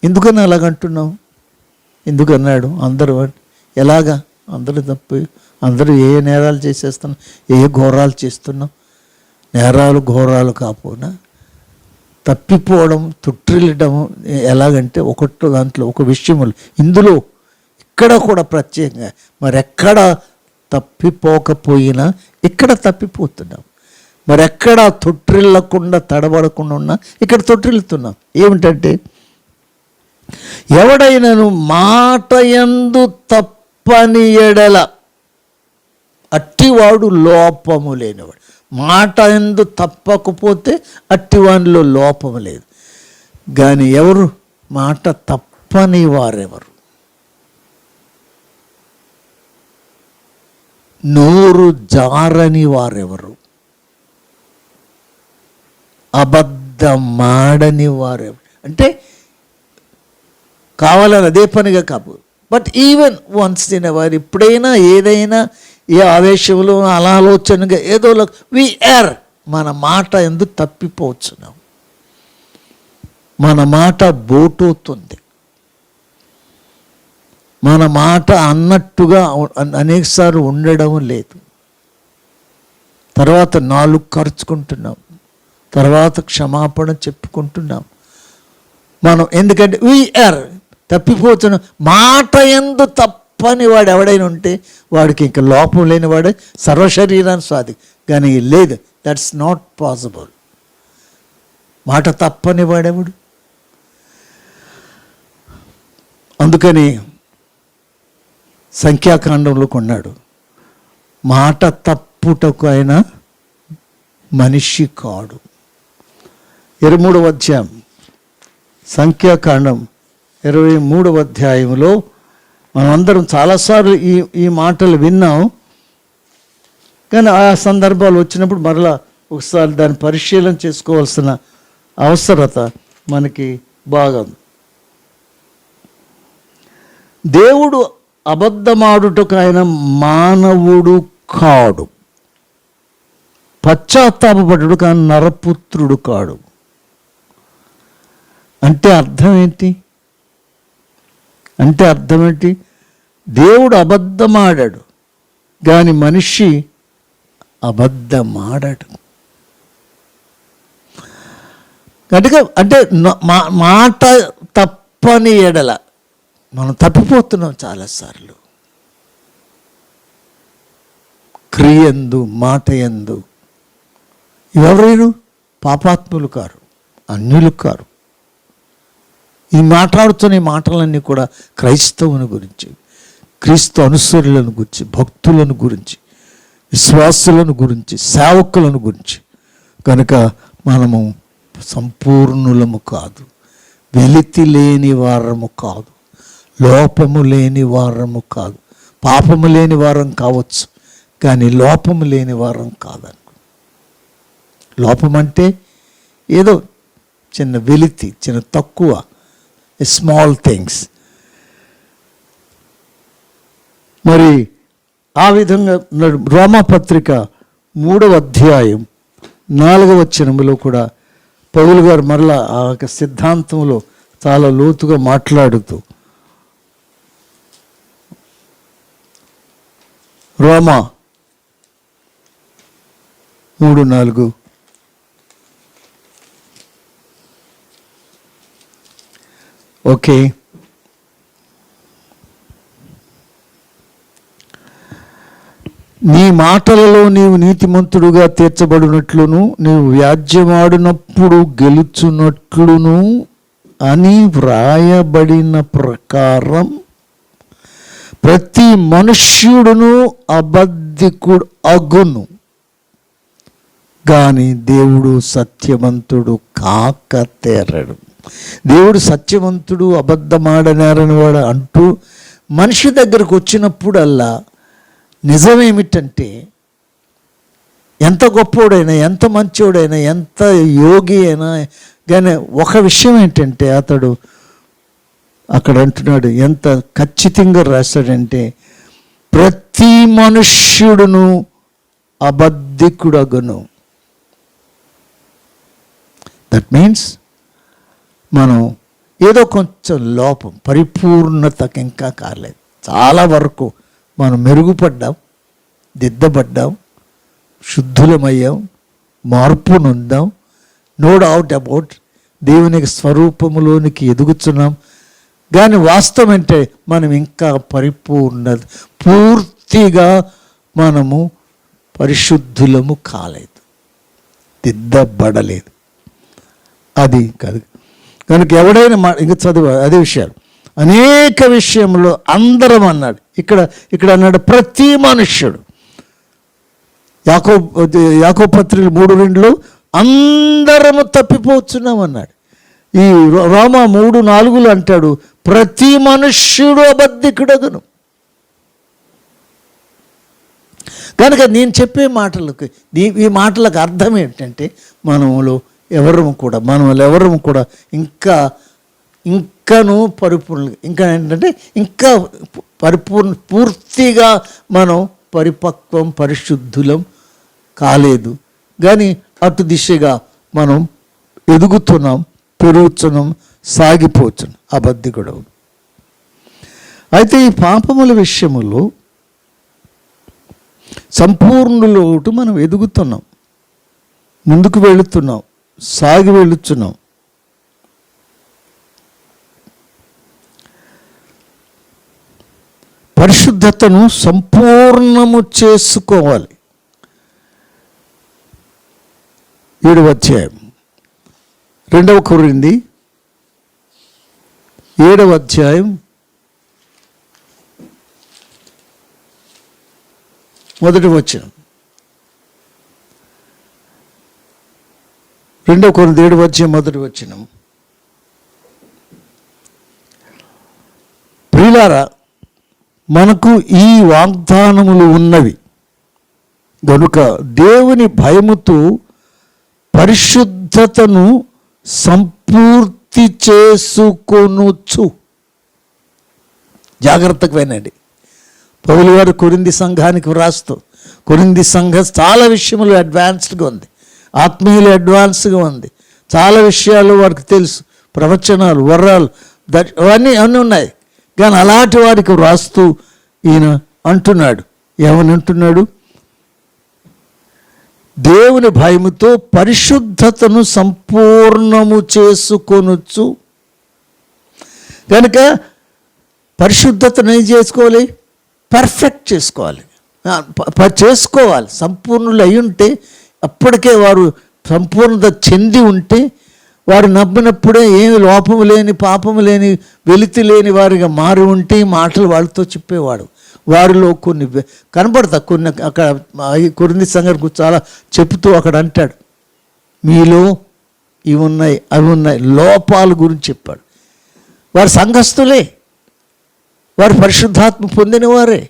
ఎందుకని అలాగంటున్నాం? ఎందుకన్నాడు అందరూ? ఎలాగా అందరూ తప్పి, అందరూ ఏ నేరాలు చేసేస్తున్నాం, ఏ ఘోరాలు చేస్తున్నాం? నేరాలు ఘోరాలు కాపోనా తప్పిపోవడం, తొట్టిల్లడం ఎలాగంటే ఒకటో దాంట్లో ఒక విషయములు, ఇందులో ఇక్కడ కూడా ప్రత్యేకంగా మరెక్కడ తప్పిపోకపోయినా ఇక్కడ తప్పిపోతున్నాం. మరెక్కడ తొట్టిల్లకుండా తడబడకుండా ఉన్నా ఇక్కడ తొట్టిల్లుతున్నాం. ఏమిటంటే, ఎవడైనను మాటయందు తప్పని ఎడల అట్టివాడు లోపము లేనివాడు. మాట ఎందు తప్పకపోతే అట్టివానిలో లోపము లేదు. కానీ ఎవరు మాట తప్పని వారెవరు? నోరు జారని వారెవరు? అబద్ధమాడని వారెవరు? అంటే కావాలని అదే పనిగా కాదు, but even once in ever, ఎప్పుడైనా ఏదైనా ఏ ఆవేశంలో అలా ఆలోచనగా ఏదో వి ఎర్, మన మాట ఎందుకు తప్పిపోతున్నాం, మన మాట బోటవుతుంది, మన మాట అన్నట్టుగా అనేకసార్లు ఉండడం లేదు. తర్వాత నాలుగు ఖర్చుకుంటున్నాం, తర్వాత క్షమాపణ చెప్పుకుంటున్నాం మనం. ఎందుకంటే వి ఎర్, తప్పిపోతున్నాం. మాట ఎందు తప్పని వాడు ఎవడైనా ఉంటే వాడికి ఇంకా లోపం లేనివాడే సర్వశరీరాన్ని స్వాధి. కానీ లేదు, దట్స్ నాట్ పాసిబుల్. మాట తప్పని వాడెవడు? అందుకని సంఖ్యాకాండంలో కొన్నాడు, మాట తప్పుటకు అయినా మనిషి కాడు. 23వ అధ్యాయం, సంఖ్యాకాండం 23వ అధ్యాయంలో మనమందరం చాలాసార్లు ఈ మాటలు విన్నాం. కానీ ఆ సందర్భాలు వచ్చినప్పుడు మరలా ఒకసారి దాన్ని పరిశీలన చేసుకోవాల్సిన అవసరత మనకి బాగా ఉంది. దేవుడు అబద్ధమాడుటకు ఆయన మానవుడు కాడు, పశ్చాత్తాపపడుడు కానీ నరపుత్రుడు కాడు. అంటే అర్థం ఏంటి? దేవుడు అబద్ధమాడాడు కానీ మనిషి అబద్ధమాడాడు. అంటే మాట తప్పని ఎడల మనం తప్పిపోతున్నాం చాలాసార్లు. క్రియందు మాట యందు ఎవరైనా పాపాత్ములు కారు, అన్యులు కారు. ఈ మాట్లాడుతున్న ఈ మాటలన్నీ కూడా క్రైస్తవుని గురించి, క్రీస్తు అనుసరులను గురించి, భక్తులను గురించి, విశ్వాసులను గురించి, సేవకులను గురించి. కనుక మనము సంపూర్ణులము కాదు, వెలితి లేని వారము కాదు, లోపము లేని వారము కాదు. పాపము లేని వారం కావచ్చు, కానీ లోపము లేని వారం కాదనుకో. లోపం అంటే ఏదో చిన్న వెలితి, చిన్న తక్కువ, స్మాల్ థింగ్స్. మరి ఆ విధంగా రోమాపత్రిక 3వ అధ్యాయం 4వ వచనములో కూడా పౌలు గారు మరలా ఆ యొక్క సిద్ధాంతంలో చాలా లోతుగా మాట్లాడుతూ, రోమా 3:4 ఓకే. నీ మాటలలో నీవు నీతిమంతుడుగా తీర్చబడినట్లును, నీవు వ్యాజ్యమాడినప్పుడు గెలుచున్నట్లును అని వ్రాయబడిన ప్రకారం ప్రతి మనుష్యుడును అబద్ధికుడు అగును, కానీ దేవుడు సత్యవంతుడు కాక తేరడు. దేవుడు సత్యవంతుడు, అబద్ధమాడనేరని వాడు అంటూ మనిషి దగ్గరకు వచ్చినప్పుడల్లా నిజమేమిటంటే, ఎంత గొప్పోడైనా, ఎంత మంచోడైనా, ఎంత యోగి అయినా కానీ ఒక విషయం ఏంటంటే, అతడు అక్కడ అంటున్నాడు, ఎంత ఖచ్చితంగా రాశాడంటే, ప్రతి మనుష్యుడును అబద్ధికుడగును. దట్ మీన్స్ మనం ఏదో కొంచెం లోపం, పరిపూర్ణతకి ఇంకా కాలేదు. చాలా వరకు మనం మెరుగుపడ్డాం, దిద్దపడ్డాం, శుద్ధులమయ్యాం, మార్పు నొందాం. నో డౌట్ అబౌట్ దేవునికి స్వరూపములోనికి ఎదుగుతున్నాం. కానీ వాస్తవం అంటే మనం ఇంకా పూర్తిగా మనము పరిశుద్ధులము కాలేదు, దిద్దబడలేదు. అది కాదు. కనుక ఎవడైనా ఇంకా చదువు అదే విషయాలు, అనేక విషయంలో అందరం అన్నాడు. ఇక్కడ అన్నాడు ప్రతి మనుష్యుడు. యాకోబు పత్రిక 3:2 అందరము తప్పిపోతున్నాం అన్నాడు. ఈ రోమా 3:4 అంటాడు ప్రతి మనుష్యుడు అబద్ధికుడగును. కనుక నేను చెప్పే మాటలకు, ఈ మాటలకు అర్థం ఏంటంటే, మనలో ఎవరము కూడా ఇంకాను పరిపూర్ణ, ఇంకా ఏంటంటే ఇంకా పూర్తిగా మనం పరిపక్వం, పరిశుద్ధులం కాలేదు. కానీ అటు దిశగా మనం ఎదుగుతున్నాం, పెరుగుతున్నాం, సాగిపోతున్నాం. అబద్ధికుడు. అయితే ఈ పాపముల విషయములో సంపూర్ణులు మనం ఎదుగుతున్నాం, ముందుకు వెళుతున్నాం, సాగి వెళుతున్నాం. పరిశుద్ధతను సంపూర్ణము చేసుకోవాలి. 7వ అధ్యాయం 2వ కొరింథీ 7వ అధ్యాయం 1వ వచనం. 2వ కొరింథీ 7వ అధ్యాయం 1వ వచనం. ప్రియులారా, మనకు ఈ వాగ్దానములు ఉన్నవి గనుక దేవుని భయముతో పరిశుద్ధతను సంపూర్తి చేసుకొనుచు. జాగ్రత్తగా వినండి. పౌలు గారు కొరింథీ సంఘానికి వ్రాస్తూ, కొరింథీ సంఘం చాలా విషయంలో అడ్వాన్స్డ్గా ఉంది, ఆత్మీయులు అడ్వాన్స్గా ఉంది. చాలా విషయాలు వారికి తెలుసు, ప్రవచనాలు, వరాలు, అవన్నీ ఉన్నాయి. కానీ అలాంటి వారికి వ్రాస్తూ ఈయన అంటున్నాడు, ఏమని అంటున్నాడు? దేవుని భయముతో పరిశుద్ధతను సంపూర్ణము చేసుకొనొచ్చు. కనుక పరిశుద్ధతను ఏం చేసుకోవాలి? పర్ఫెక్ట్ చేసుకోవాలి. సంపూర్ణులు అయి ఉంటే అప్పటికే వారు సంపూర్ణత చెంది ఉంటే వారు నమ్మినప్పుడే ఏమి లోపము లేని పాపము లేని వెలితి లేని వారిగా మారి ఉంటే ఈ మాటలు వాళ్ళతో చెప్పేవాడు. వారిలో కొన్ని కనబడతా, కొన్ని అక్కడ కొరింథీ సంఘానికి చాలా చెబుతూ అక్కడ అంటాడు, మీలో ఇవి ఉన్నాయి అవి ఉన్నాయి, లోపాల గురించి చెప్పాడు. వారు సంఘస్థులే, వారు పరిశుద్ధాత్మ పొందిన వారే,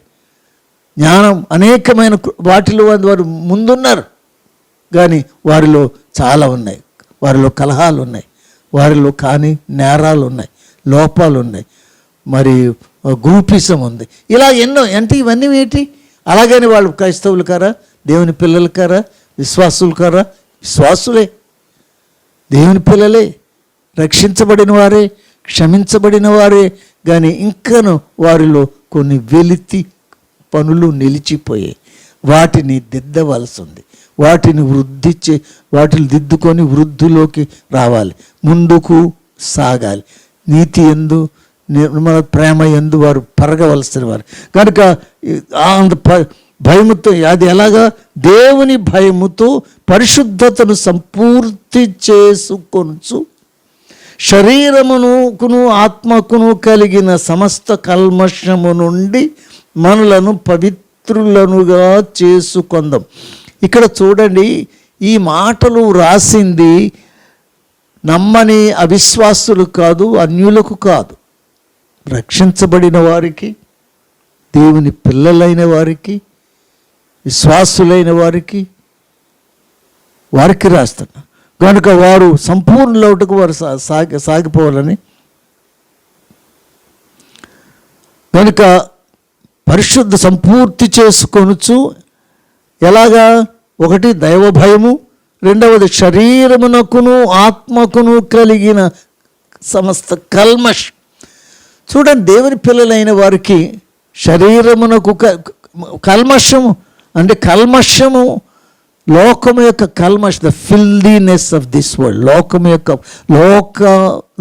జ్ఞానం అనేకమైన వాటిలో వారు ముందున్నారు. కానీ వారిలో చాలా ఉన్నాయి, వారిలో కలహాలు ఉన్నాయి, వారిలో కాని నేరాలు ఉన్నాయి, లోపాలు ఉన్నాయి, మరి గ్రూపిజం ఉంది, ఇలా ఎన్నో. అంటే ఇవన్నీ ఏంటి? అలాగని వాళ్ళు క్రైస్తవులు కారా, దేవుని పిల్లలు కారా, విశ్వాసులు కారా? విశ్వాసులే, దేవుని పిల్లలే, రక్షించబడిన వారే, క్షమించబడిన వారే. కానీ ఇంకను వారిలో కొన్ని వెలితి పనులు నిలిచిపోయాయి. వాటిని దిద్దవలసి ఉంది, వాటిని వాటిని దిద్దుకొని వృద్ధిలోకి రావాలి, ముందుకు సాగాలి. నీతి యందు నిర్మల ప్రేమ యందు వారు పెరగవలసిన వారు కనుక భయముతో, అది ఎలాగా? దేవుని భయముతో పరిశుద్ధతను సంపూర్తి చేసుకొనుచు శరీరమునుకును ఆత్మకును కలిగిన సమస్త కల్మషము నుండి మనలను పవిత్రులనుగా చేసుకొందాం. ఇక్కడ చూడండి, ఈ మాటలు రాసింది నమ్మని అవిశ్వాసులు కాదు, అన్యులకు కాదు, రక్షించబడిన వారికి, దేవుని పిల్లలైన వారికి, విశ్వాసులైన వారికి రాస్తున్నా. కనుక వారు సంపూర్ణ లోటుకు వారు సాగిపోవాలని, కనుక పరిశుద్ధ సంపూర్తి చేసుకొనుచు ఎలాగా? ఒకటి దైవ భయము, రెండవది శరీరమునకును ఆత్మకును కలిగిన సమస్త కల్మష్. చూడండి, దేవుని పిల్లలైన వారికి శరీరమునకు కల్మషము అంటే కల్మషము, లోకము యొక్క కల్మష్, ద ఫిల్దీనెస్ ఆఫ్ దిస్ వరల్డ్, లోకము యొక్క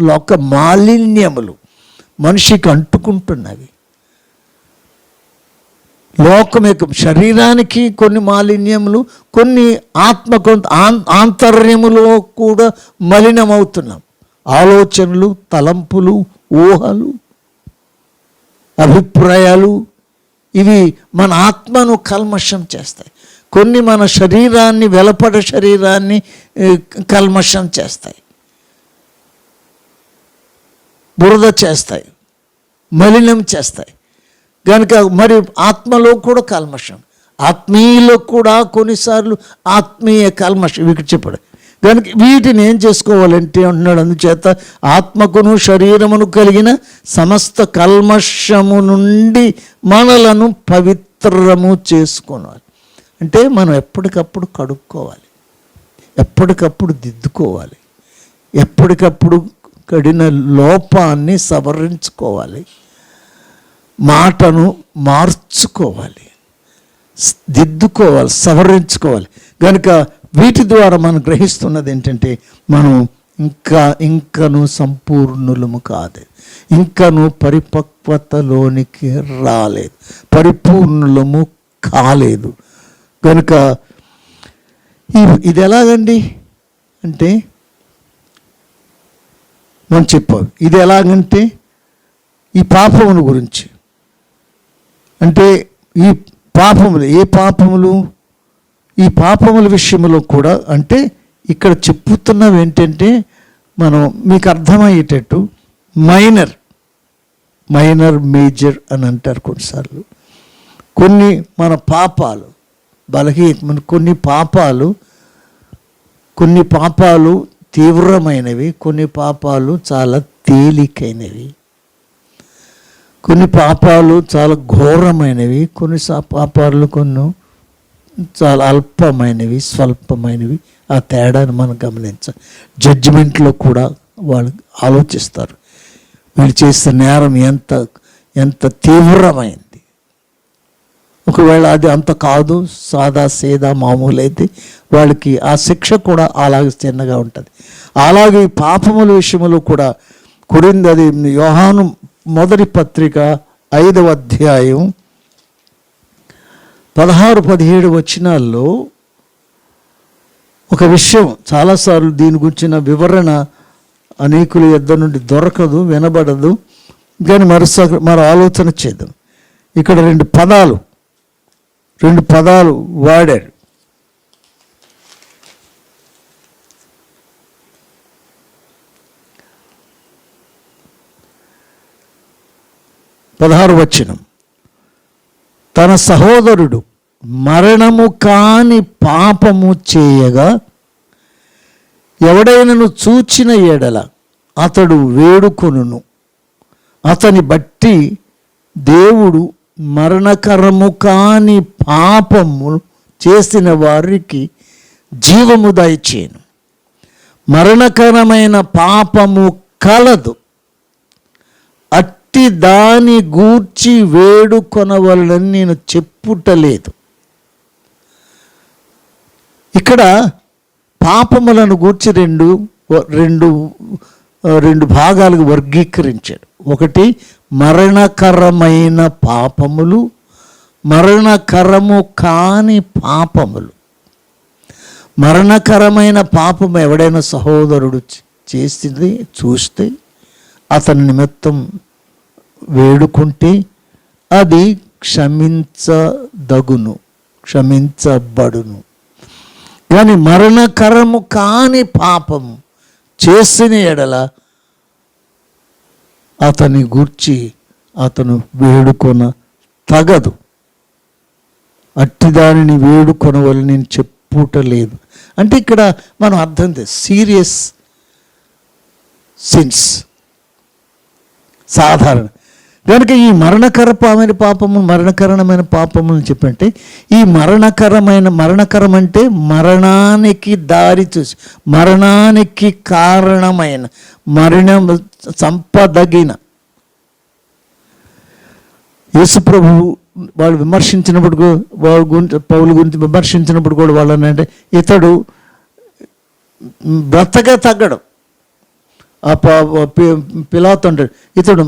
లోక మాలిన్యములు మనిషికి అంటుకుంటున్నవి. లోకం యొక్క శరీరానికి కొన్ని మాలిన్యములు, కొన్ని ఆంతర్యములో కూడా మలినమవుతున్నాం. ఆలోచనలు, తలంపులు, ఊహలు, అభిప్రాయాలు, ఇవి మన ఆత్మను కల్మషం చేస్తాయి. కొన్ని మన శరీరాన్ని, వెలపడ శరీరాన్ని కల్మషం చేస్తాయి, బురద చేస్తాయి, మలినం చేస్తాయి. కనుక మరి ఆత్మలో కూడా కల్మషం, ఆత్మీయులో కూడా కొన్నిసార్లు ఆత్మీయ కల్మషం ఇక్కడ చెప్పాడు. కనుక వీటిని ఏం చేసుకోవాలంటే అంటున్నాడు, అందుచేత ఆత్మకును శరీరమును కలిగిన సమస్త కల్మషము నుండి మనలను పవిత్రము చేసుకోవాలి. అంటే మనం ఎప్పటికప్పుడు కడుక్కోవాలి, ఎప్పటికప్పుడు దిద్దుకోవాలి, ఎప్పటికప్పుడు కడిన లోపాన్ని సవరించుకోవాలి, మాటను మార్చుకోవాలి, దిద్దుకోవాలి, సవరించుకోవాలి. కనుక వీటి ద్వారా మనం గ్రహిస్తున్నది ఏంటంటే, మనం ఇంకను సంపూర్ణులము కాదు, ఇంకను పరిపక్వతలోనికి రాలేదు, పరిపూర్ణులము కాలేదు. కనుక ఇది ఎలాగండి అంటే మనం చెప్పాం, ఇది ఎలాగంటే ఈ పాపముల గురించి, అంటే ఈ పాపములు, ఏ పాపములు? ఈ పాపముల విషయంలో కూడా అంటే ఇక్కడ చెప్పుతున్నవి ఏంటంటే, మనం మీకు అర్థమయ్యేటట్టు మైనర్, మేజర్ అని అంటారు కొన్నిసార్లు. కొన్ని మన పాపాలు కొన్ని పాపాలు తీవ్రమైనవి, కొన్ని పాపాలు చాలా తేలికైనవి, కొన్ని పాపాలు చాలా ఘోరమైనవి, కొన్ని పాపాలు కొన్ని చాలా అల్పమైనవి, స్వల్పమైనవి. ఆ తేడాను మనం గమనించాలి. జడ్జిమెంట్లో కూడా వాళ్ళు ఆలోచిస్తారు, వీళ్ళు చేసిన నేరం ఎంత తీవ్రమైంది. ఒకవేళ అది అంత కాదు, సాదా సీదా మామూలు అయితే వాళ్ళకి ఆ శిక్ష కూడా అలాగే చిన్నగా ఉంటుంది. అలాగే ఈ పాపముల విషయంలో కూడా అది యోహాను మొదటి పత్రిక 5వ అధ్యాయం 16-17 వచనాల్లో ఒక విషయం చాలాసార్లు దీని గురించిన వివరణ అనేకుల యొద్ద నుండి దొరకదు, వినబడదు. కానీ మరో ఆలోచన చేద్దాం. ఇక్కడ రెండు పదాలు వాడారు. పదహారు వచనం, తన సహోదరుడు మరణము కాని పాపము చేయగా ఎవడైనను చూచిన ఎడల అతడు వేడుకొనును, అతని బట్టి దేవుడు మరణకరము కాని పాపము చేసిన వారికి జీవము దయచేయను. మరణకరమైన పాపము కలదు, అట్టి దాని గూర్చి వేడుకొనవలనని నేను చెప్పుటలేదు. ఇక్కడ పాపములను గూర్చి రెండు భాగాలకు వర్గీకరించాడు. ఒకటి మరణకరమైన పాపములు, మరణకరము కాని పాపములు. మరణకరమైన పాపము ఎవడైనా సహోదరుడు చేసింది చూస్తే అతని నిమిత్తం వేడుకుంటే అది క్షమించబడును. కానీ మరణకరము కాని పాపము చేసిన ఎడల అతని గూర్చి అతను వేడుకొన తగదు. అట్టి దానిని వేడుకొనవలని నేను చెప్పుటలేదు. అంటే ఇక్కడ మనం అర్థం సీరియస్ సిన్స్, సాధారణ. కనుక ఈ మరణకరమైన పాపములను చెప్పంటే ఈ మరణకరం అంటే మరణానికి దారి చూసి, మరణానికి కారణమైన, మరణం సంపదగిన. యేసుప్రభు వాళ్ళు విమర్శించినప్పుడు, పౌలు గురించి విమర్శించినప్పుడు కూడా వాళ్ళని అంటే ఇతడు బ్రతక తగ్గడం. పిలాతు అంటాడు ఇతడు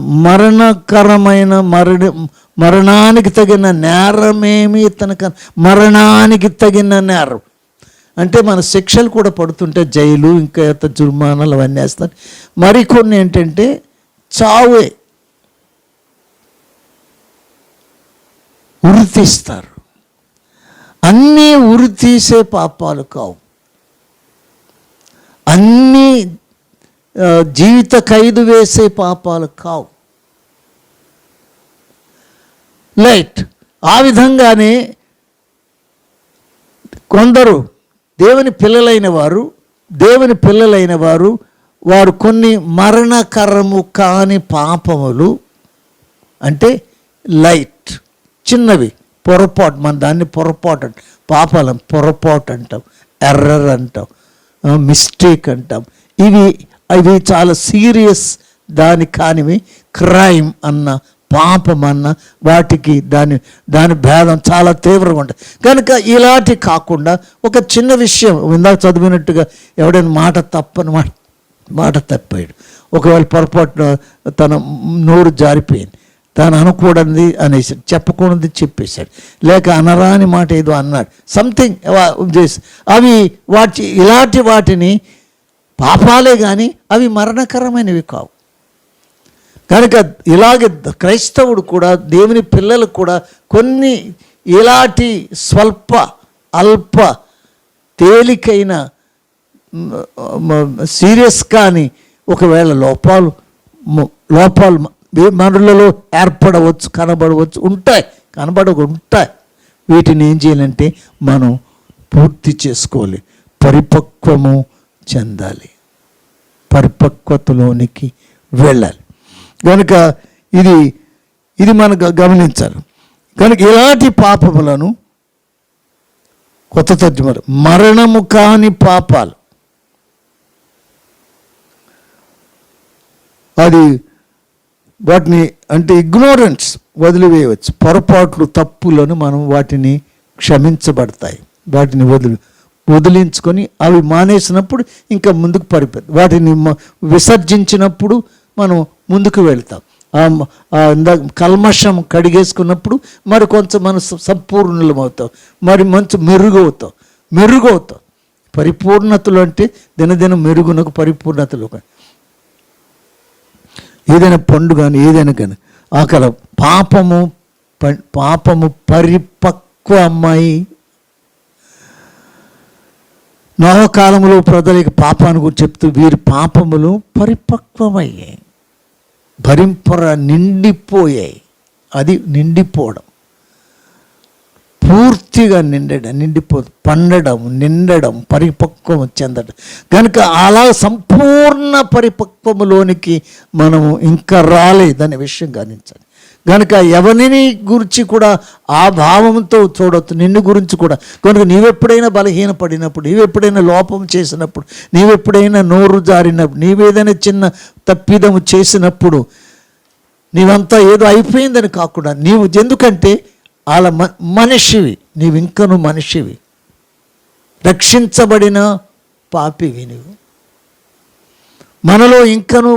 మరణానికి తగిన నేరమేమి ఇతనికి, మరణానికి తగిన నేరం అంటే మన శిక్షలు కూడా పడుతుంటే జైలు, ఇంకా జుర్మానాలు అవన్నీ వేస్తారు. మరికొన్ని ఏంటంటే చావే, ఉరి తీస్తారు. అన్నీ ఉరి తీసే పాపాలు కావు, అన్నీ జీవిత ఖైదు వేసే పాపాలు కావు. లైట్. ఆ విధంగానే కొందరు దేవుని పిల్లలైన వారు కొన్ని మరణకరము కాని పాపములు అంటే లైట్, చిన్నవి, పొరపాటు. మన దాన్ని పొరపాటు అంటాం, పాపాలను పొరపాటు అంటాం, ఎర్రర్ అంటాం, మిస్టేక్ అంటాం. ఇవి చాలా సీరియస్ దాని కానివి. క్రైమ్ అన్న, పాపం అన్న వాటికి దాని భేదం చాలా తీవ్రంగా ఉంటుంది. కనుక ఇలాంటి కాకుండా ఒక చిన్న విషయం, ఇందాక చదివినట్టుగా ఎవడైనా మాట తప్పాడు, ఒకవేళ పొరపాటున తన నోరు జారిపోయింది, తాను అనకూడనిది అనేసి, చెప్పకూడదు చెప్పేశాడు, లేక అనరాని మాట ఏదో అన్నాడు, సంథింగ్ చేసి, ఇలాంటి వాటిని పాపాలే కానీ అవి మరణకరమైనవి కావు. కనుక ఇలాగే క్రైస్తవుడు కూడా, దేవుని పిల్లలు కూడా కొన్ని ఇలాంటి స్వల్ప అల్ప తేలికైన సీరియస్ కానీ ఒకవేళ లోపాలు మనలలో ఏర్పడవచ్చు, కనబడవచ్చు, ఉంటాయి. వీటిని ఏం చేయాలంటే మనం పూర్తి చేసుకోవాలి, పరిపక్వము చెందాలి, పరిపక్వతలోనికి వెళ్ళాలి. కనుక ఇది మనం గమనించాలి. కనుక ఇలాంటి పాపములను కొత్త తర్జుమాలో మరణము కాని పాపాలు, వాటిని అంటే ఇగ్నోరెన్స్ వదిలివేయవచ్చు. పొరపాట్లు, తప్పులను మనం వాటిని క్షమించబడతాయి. వాటిని వదిలించుకొని అవి మానేసినప్పుడు ఇంకా ముందుకు పడిపోతుంది. వాటిని విసర్జించినప్పుడు మనం ముందుకు వెళ్తాం. కల్మషం కడిగేసుకున్నప్పుడు మరి కొంచెం మనం సంపూర్ణులం అవుతాం, మరి మంచి మెరుగవుతాం. పరిపూర్ణతలు అంటే దినదిన మెరుగునకు పరిపూర్ణతలు. ఏదైనా పండు కానీ ఏదైనా కానీ అక్కడ పాపము పరిపక్వమై, నోహ కాలంలో ప్రజలకి పాపాన్ని గురించి చెప్తూ వీరి పాపములు పరిపక్వమయ్యాయి, భరింపర నిండిపోయాయి. అది నిండిపోవడం, పూర్తిగా నిండిపోదు, పండడం, నిండడం, పరిపక్వం చెందడం. కనుక అలా సంపూర్ణ పరిపక్వములోనికి మనము ఇంకా రాలేదనే విషయం గమనించాలి. కనుక ఎవరిని గురించి కూడా ఆ భావంతో చూడొద్దు, నిన్ను గురించి కూడా. కనుక నీవెప్పుడైనా బలహీనపడినప్పుడు, నీవెప్పుడైనా లోపం చేసినప్పుడు, నీవెప్పుడైనా నోరు జారినప్పుడు, నీవేదైనా చిన్న తప్పిదము చేసినప్పుడు, నీవంతా ఏదో అయిపోయిందని కాకుండా నీవు, ఎందుకంటే అలా మనిషివి, నీవింకను మనిషివి, రక్షించబడిన పాపివి నీవు. మనలో ఇంకను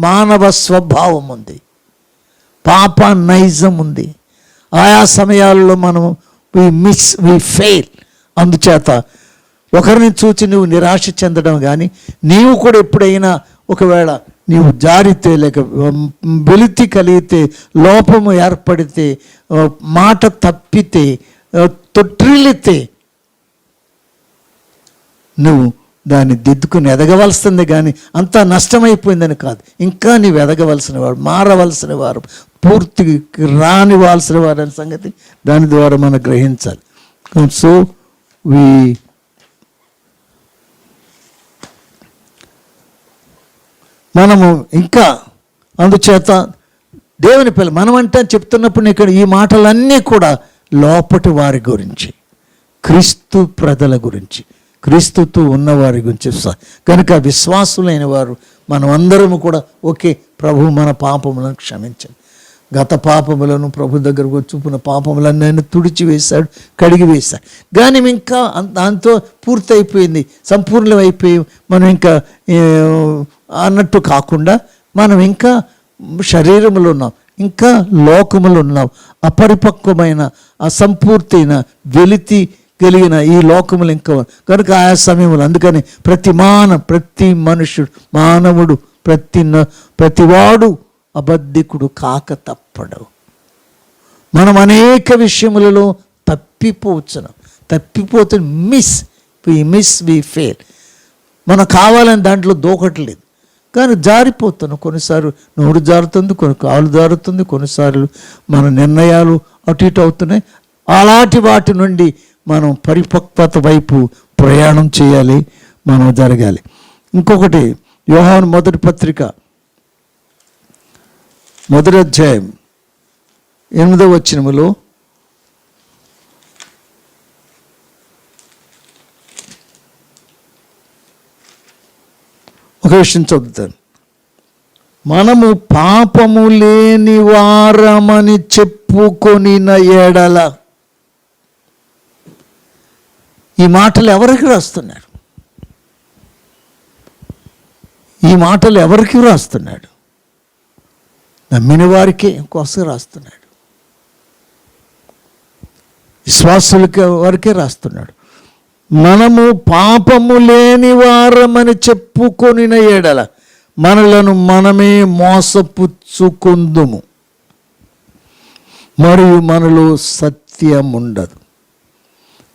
మానవ స్వభావం ఉంది, పాప నైజం ఉంది. ఆయా సమయాల్లో మనం వి ఫెయిల్. అందుచేత ఒకరిని చూచి నువ్వు నిరాశ చెందడం కానీ, నీవు కూడా ఎప్పుడైనా ఒకవేళ నీవు జారితే, లేక వెలితి కలిగితే, లోపము ఏర్పడితే, మాట తప్పితే, తొట్టిల్లితే, నువ్వు దాన్ని దిద్దుకుని ఎదగవలసింది. కానీ అంతా నష్టమైపోయిందని కాదు, ఇంకా నీవు ఎదగవలసిన వారు, మారవలసిన వారు, పూర్తిగా రానివాల్సిన వారు అనే సంగతి దాని ద్వారా మనం గ్రహించాలి. సో మనము ఇంకా అందుచేత దేవుని పిల్ల మనం అంటే చెప్తున్నప్పుడు ఇక్కడ ఈ మాటలన్నీ కూడా లోపటి వారి గురించి, క్రీస్తు ప్రజల గురించి, క్రీస్తుతో ఉన్నవారి గురించి. కనుక విశ్వాసులైన వారు మనం అందరము కూడా ఓకే, ప్రభు మన పాపములను క్షమించండి, గత పాపములను ప్రభు దగ్గరకు చూపిన పాపములన్నీ ఆయన తుడిచివేశాడు, కడిగి వేశాడు. కానీ ఇంకా దాంతో పూర్తి అయిపోయింది, సంపూర్ణమైపోయి మనం ఇంకా అన్నట్టు కాకుండా మనం ఇంకా శరీరములో ఉన్నాం, ఇంకా లోకములు ఉన్నాం, అపరిపక్వమైన అసంపూర్తైన వెలితి కలిగిన ఈ లోకములు ఇంకా. కనుక ఆయా సమయంలో అందుకని ప్రతి మనుషుడు, మానవుడు, ప్రతివాడు అబద్ధికుడు కాక తప్పడు. మనం అనేక విషయములలో తప్పిపోతే వి ఫెయిల్. మనం కావాలని దాంట్లో దూకట్లేదు, కానీ జారిపోతున్నాం. కొన్నిసార్లు నోరు జారుతుంది, కొన్ని కాలు జారుతుంది, కొన్నిసార్లు మన నిర్ణయాలు అటు ఇటు అవుతున్నాయి. అలాంటి వాటి నుండి మనం పరిపక్వత వైపు ప్రయాణం చేయాలి, మనం జరగాలి. ఇంకొకటి యోహాను మొదటి పత్రిక 1వ అధ్యాయం 8వ వచనములో ఒక విషయం చదువుతాను. మనము పాపము లేని వారమని చెప్పుకొనిన ఎడల, ఈ మాటలు ఎవరికి రాస్తున్నాడు? ఈ మాటలు ఎవరికి రాస్తున్నాడు? నమ్మిన వారికి కోసం రాస్తున్నాడు, విశ్వాసులకి వారికే రాస్తున్నాడు. మనము పాపము లేని వారమని చెప్పుకొనిన ఎడల మనలను మనమే మోసపుచ్చుకుందుము, మరియు మనలో సత్యం ఉండదు.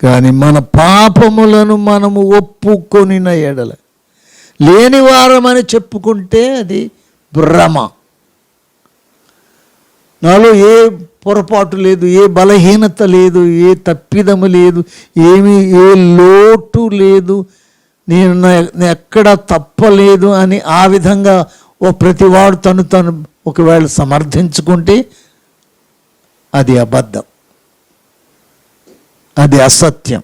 కానీ మన పాపములను మనము ఒప్పుకొనిన ఎడల, లేని వారమని చెప్పుకుంటే అది భ్రమ. నాలో ఏ పొరపాటు లేదు, ఏ బలహీనత లేదు, ఏ తప్పిదము లేదు, ఏ లోటు లేదు, నేను ఎక్కడ తప్పలేదు అని ఆ విధంగా ప్రతివాడు తను ఒకవేళ సమర్థించుకుంటే అది అబద్ధం, అది అసత్యం.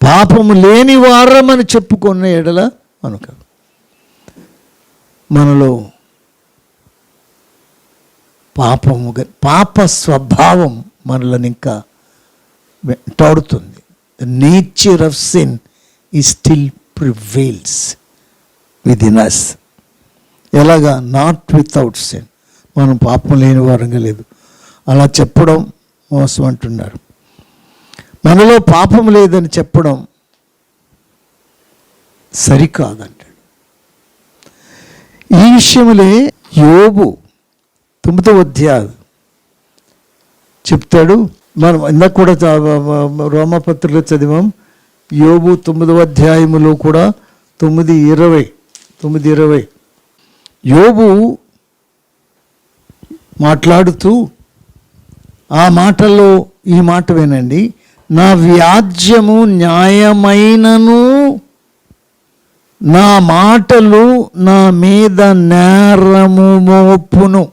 పాపము లేని వారమని చెప్పుకున్న ఎడల అనుక మనలో పాప స్వభావం మనల్ని ఇంకా వెంటాడుతుంది. ద నేచర్ ఆఫ్ సిన్ ఈ still prevails with in us. ఎలాగా? Not without sin. మనం పాపం లేని వారంగా లేదు, అలా చెప్పడం మోసం అంటున్నారు. మనలో పాపం లేదని చెప్పడం సరికాదంటాడు. ఈ విషయములే యోబు 9వ అధ్యాయం చెప్తాడు. మనం ఇందాక కూడా రోమపత్రికలో చదివాం. యోబు 9వ అధ్యాయములో కూడా 9:20 యోబు మాట్లాడుతూ ఆ మాటల్లో ఈ మాట వినండి. నా వ్యాజ్యము న్యాయమైనను నా మాటలు నా మీద నేరము మోపును.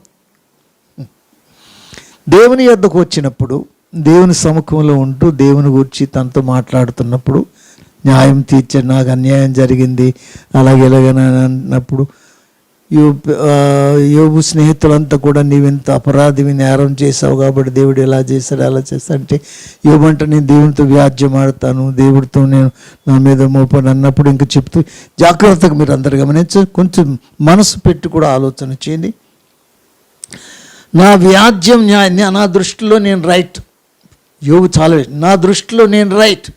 దేవుని యొద్దకు వచ్చినప్పుడు, దేవుని సముఖంలో ఉంటూ దేవుని గురించి తనతో మాట్లాడుతున్నప్పుడు, న్యాయం తీర్చాడు, నాకు అన్యాయం జరిగింది అలాగే ఇలాగని అన్నప్పుడు యోబు స్నేహితులంతా కూడా నీవింత అపరాధివి, నేరం చేసావు కాబట్టి దేవుడు ఎలా చేశాడు అలా చేస్తాడు అంటే, యోబు అంటే నేను దేవునితో వ్యాజ్యం ఆడతాను, దేవుడితో నేను నా మీద మోపను అన్నప్పుడు ఇంకా చెప్తూ జాగ్రత్తగా మీరు అందరు గమనించి కొంచెం మనసు పెట్టి కూడా ఆలోచన చేయండి. నా వ్యాజ్యం నా దృష్టిలో నేను రైట్. యోబు చాలా నా దృష్టిలో నేను రైట్,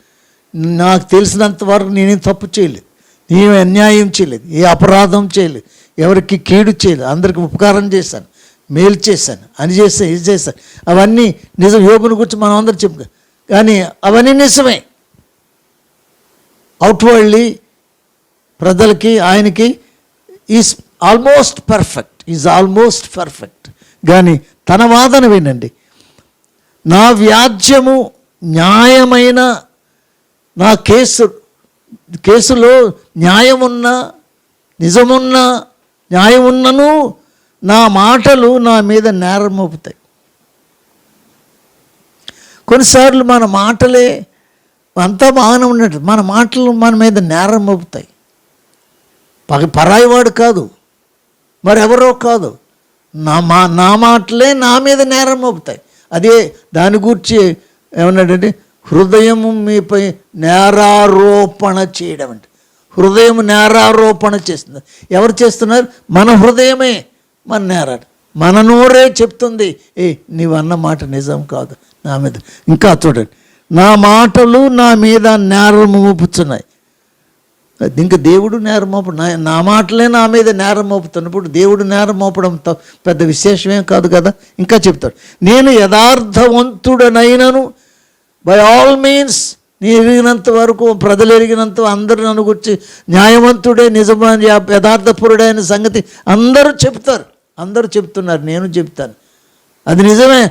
నాకు తెలిసినంత వరకు నేనేం తప్పు చేయలేదు, నేనేం అన్యాయం చేయలేదు, ఏ అపరాధం చేయలేదు, ఎవరికి కీడు చేయలేదు, అందరికి ఉపకారం చేశాను, మేలు చేశాను, అని చేశాను, ఇది చేశాను. అవన్నీ నిజం. యోబుని గురించి మనం అందరం చెప్పు, కానీ అవన్నీ నిజమే. అవుట్వర్డ్లీ ప్రజలకి ఆయనకి ఈజ్ ఆల్మోస్ట్ పర్ఫెక్ట్. కానీ తన వాదన వినండి. నా వ్యాజ్యము న్యాయమైన, నా కేసులో న్యాయమున్నా నిజమున్నా న్యాయం ఉన్నను నా మాటలు నా మీద నేరం మోపుతాయి. కొన్నిసార్లు మన మాటలే అంతా బాగానే ఉన్నట్టు మన మాటలు మన మీద నేరం మోపుతాయి. పరాయివాడు కాదు, మరెవరో కాదు, నా మాటలే నా మీద నేరం మోపుతాయి. అదే దాని గురించి ఏమన్నాడంటే, హృదయము మీపై నేరారోపణ చేయడం అంటే, హృదయం నేరారోపణ చేస్తుంది. ఎవరు చేస్తున్నారు? మన హృదయమే మన నేరాడు. మన నోరే చెప్తుంది, నీవు అన్న మాట నిజం కాదు నా మీద. ఇంకా చూడండి, నా మాటలు నా మీద నేరం మోపుతున్నాయి. ఇంకా దేవుడు నేరం మోపడు, నా మాటలే నా మీద నేరం మోపుతున్నప్పుడు దేవుడు నేరం మోపడం పెద్ద విశేషమేం కాదు కదా. ఇంకా చెప్తాడు, నేను యథార్థవంతుడనైనను, బై ఆల్ మీన్స్ నీ ఎరిగినంత వరకు, ప్రజలు ఎరిగినంత అందరూ నన్ను గురించి న్యాయవంతుడే, నిజమైన యథార్థపురుడే అనే సంగతి అందరూ చెప్తారు, అందరూ చెప్తున్నారు, నేను చెప్తాను, అది నిజమే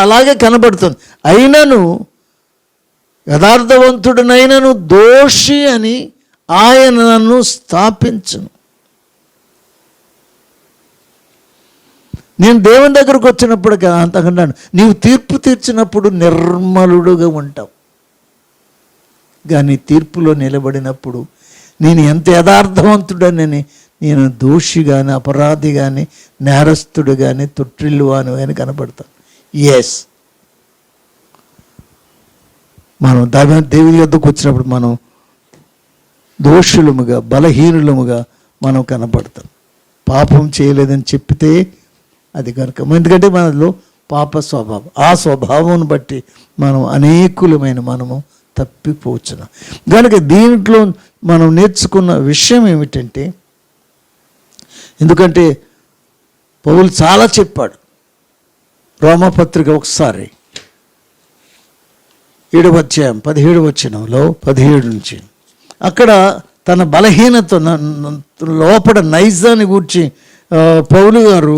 అలాగే కనబడుతుంది. అయినను యథార్థవంతుడనైనను దోషి అని ఆయన నన్ను స్థాపించును. నేను దేవుని దగ్గరకు వచ్చినప్పుడు అంతకన్నాను, నీవు తీర్పు తీర్చినప్పుడు నిర్మలుడుగా ఉంటావు, కానీ తీర్పులో నిలబడినప్పుడు నేను ఎంత యథార్థవంతుడనని, నేను దోషి కానీ, అపరాధి కానీ, నేరస్తుడు కానీ, తొట్టిల్లువాను అని కనపడతాను. ఎస్, మనం దేవుని యొద్దకు వచ్చినప్పుడు మనం దోషులముగా, బలహీనులముగా మనం కనపడతాం. పాపం చేయలేదని చెప్పితే అది కనుక, ఎందుకంటే మనలో పాప స్వభావం, ఆ స్వభావం బట్టి మనం అనేకులమైన మనము తప్పిపోవచ్చును. కనుక దీంట్లో మనం నేర్చుకున్న విషయం ఏమిటంటే, ఎందుకంటే పౌలు చాలా చెప్పాడు. రోమపత్రిక ఒకసారి 7వ అధ్యాయం 17వ వచనంలో 17 నుంచి అక్కడ తన బలహీనత లోపల నైజాన్ని గూర్చి పౌలు గారు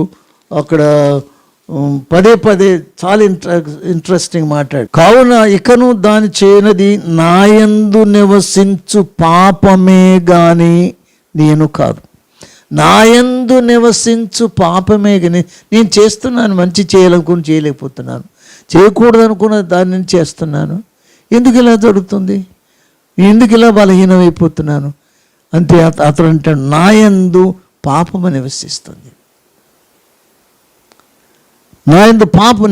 అక్కడ పదే చాలా ఇంట్రెస్టింగ్ మాట్లాడు. కావున ఇకను దాని చేయనది నాయందు నివసించు పాపమే గాని నేను కాదు. నాయందు నివసించు పాపమే కానీ, నేను చేస్తున్నాను, మంచి చేయాలనుకుని చేయలేకపోతున్నాను, చేయకూడదు అనుకున్న దాన్ని చేస్తున్నాను. ఎందుకు ఇలా జరుగుతుంది? ఎందుకు ఇలా బలహీనమైపోతున్నాను? అంతే అతడు అంటాడు, నాయందు పాపము నివసిస్తుంది. నాయందు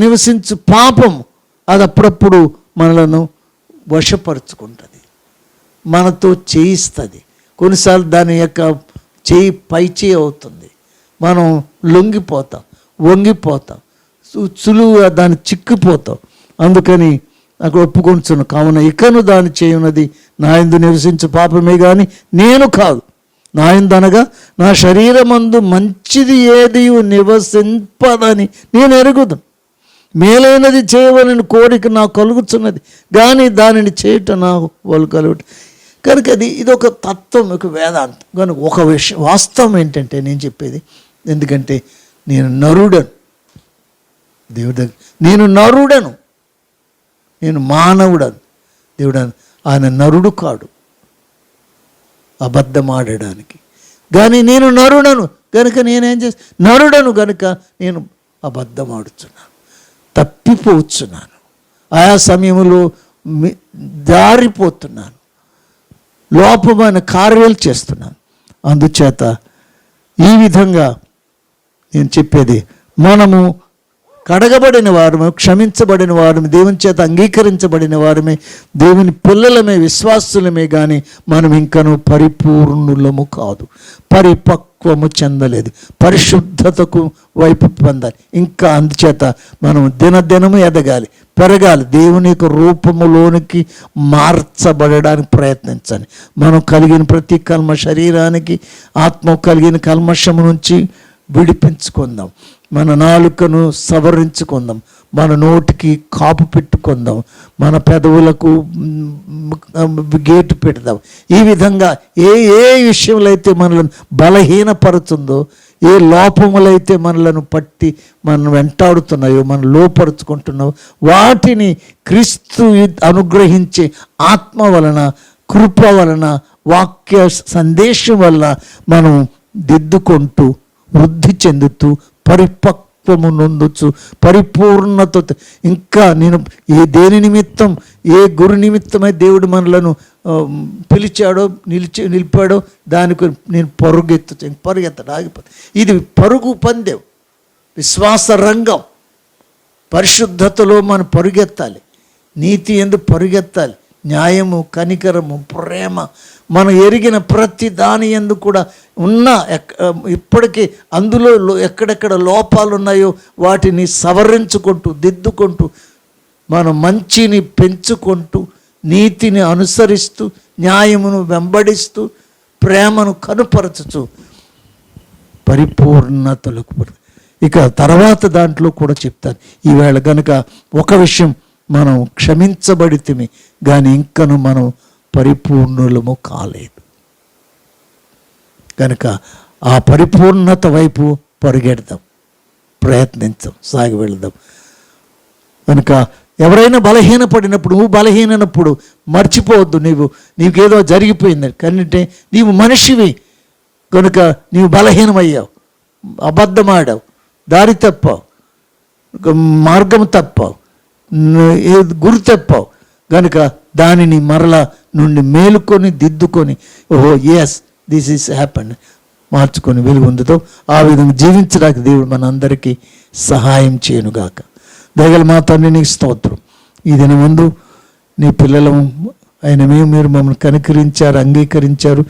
నివసించు పాపం అది అప్పుడప్పుడు మనలను వశపరుచుకుంటుంది, మనతో చేయిస్తుంది. కొన్నిసార్లు దాని యొక్క చేయి పైచేయి అవుతుంది, మనం లొంగిపోతాం, వంగిపోతాం, సులువుగా దాన్ని చిక్కిపోతాం. అందుకని నాకు ఒప్పుకొంచును. కావున ఇకను దాని చేయున్నది నా యందు నివసించు పాపమే కానీ నేను కాదు. నా యందు అనగా నా శరీరమందు మంచిది ఏది నివసింపదని నేను ఎరుగుదును. మేలైనది చేయవలని కోరిక నాకు కలుగుతున్నది, కానీ దానిని చేయటం నాకు వాళ్ళు కలుగుట. కనుక ఇది ఒక తత్వం, ఒక వేదాంతం. కనుక ఒక విషయం వాస్తవం ఏంటంటే నేను చెప్పేది, ఎందుకంటే నేను నరుడను, దేవుడు దగ్గర నేను నరుడను, నేను మానవుడను. దేవుడు ఆయన నరుడు కాడు అబద్ధమాడడానికి. కానీ నేను నరుడను కనుక నేనేం చేస్తాను, నరుడను కనుక నేను అబద్ధమాడుతున్నాను, తప్పిపోతున్నాను, ఆయా సమయంలో జారిపోతున్నాను, లోపమైన కార్యాలు చేస్తున్నాను. అందుచేత ఈ విధంగా నేను చెప్పేది, మనము కడగబడిన వారము, క్షమించబడిన వారము, దేవుని చేత అంగీకరించబడిన వారమే, దేవుని పిల్లలమే, విశ్వాసులమే. కానీ మనం ఇంకను పరిపూర్ణులము కాదు, పరిపక్వము చెందలేదు, పరిశుద్ధతకు వైపు పొందాలి ఇంకా. అందుచేత మనం దినదినము ఎదగాలి, పెరగాలి, దేవుని యొక్క రూపములోనికి మార్చబడడానికి ప్రయత్నించాలి. మనం కలిగిన ప్రతి శరీరానికి ఆత్మ కలిగిన కల్మషము నుంచి విడిపించుకుందాం, మన నాలుకను సవరించుకుందాం, మన నోటికి కాపు పెట్టుకుందాం, మన పెదవులకు గేటు పెడదాం. ఈ విధంగా ఏ విషయంలో అయితే మనల్ని బలహీనపరుతుందో, ఏ లోపములైతే మనలను పట్టి మనం వెంటాడుతున్నాయో, మనం లోపరుచుకుంటున్నావో, వాటిని క్రీస్తు అనుగ్రహించే ఆత్మ వలన, కృప వలన, వాక్య సందేశం వలన మనం దిద్దుకుంటూ, వృద్ధి చెందుతూ, పరిపక్వము నొందొచ్చు, పరిపూర్ణత. ఇంకా నేను దేని నిమిత్తం, ఏ గురు నిమిత్తమై దేవుడు మనలను పిలిచాడో, నిలిపాడో దానికి నేను పరిగెత్తడం ఆగిపోతుంది. ఇది పరుగు పందెం, విశ్వాస రంగం. పరిశుద్ధతలో మనం పరుగెత్తాలి, నీతి యందు పరుగెత్తాలి, న్యాయము, కనికరము, ప్రేమ, మనం ఎరిగిన ప్రతి దాని యందు కూడా ఉన్న ఇప్పటికీ అందులో ఎక్కడెక్కడ లోపాలు ఉన్నాయో వాటిని సవరించుకుంటూ, దిద్దుకుంటూ, మనం మంచిని పెంచుకుంటూ, నీతిని అనుసరిస్తూ, న్యాయమును వెంబడిస్తూ, ప్రేమను కనుపరచుతూ పరిపూర్ణతలకు. ఇక తర్వాత దాంట్లో కూడా చెప్తాను. ఈవేళ కనుక ఒక విషయం, మనం క్షమించబడితిమి కానీ ఇంకను మనం పరిపూర్ణులము కాలేదు. కనుక ఆ పరిపూర్ణత వైపు పరుగెడదాం, ప్రయత్నించాం, సాగి వెళదాం. కనుక ఎవరైనా బలహీనపడినప్పుడు, నువ్వు బలహీనప్పుడు మర్చిపోవద్దు, నీకేదో జరిగిపోయింది. కానీ నీవు మనిషివి కనుక నీవు బలహీనమయ్యావు, అబద్ధమాడావు, దారి తప్పావు, మార్గం తప్పావు, గురి తప్పావు. కనుక దానిని మరలా నుండి మేలుకొని, దిద్దుకొని, ఓహో ఎస్ దిస్ ఈస్ హ్యాపెండ్, మార్చుకొని వెలుగొందుతాం. ఆ విధంగా జీవించడానికి దేవుడు మనందరికీ సహాయం చేయనుగాక. దయగల మా తండ్రి, నీకు స్తోత్రం. ఈ దినం ముందు నీ పిల్లలు ఆయన మీరు మమ్మల్ని కనికరించారు, అంగీకరించారు,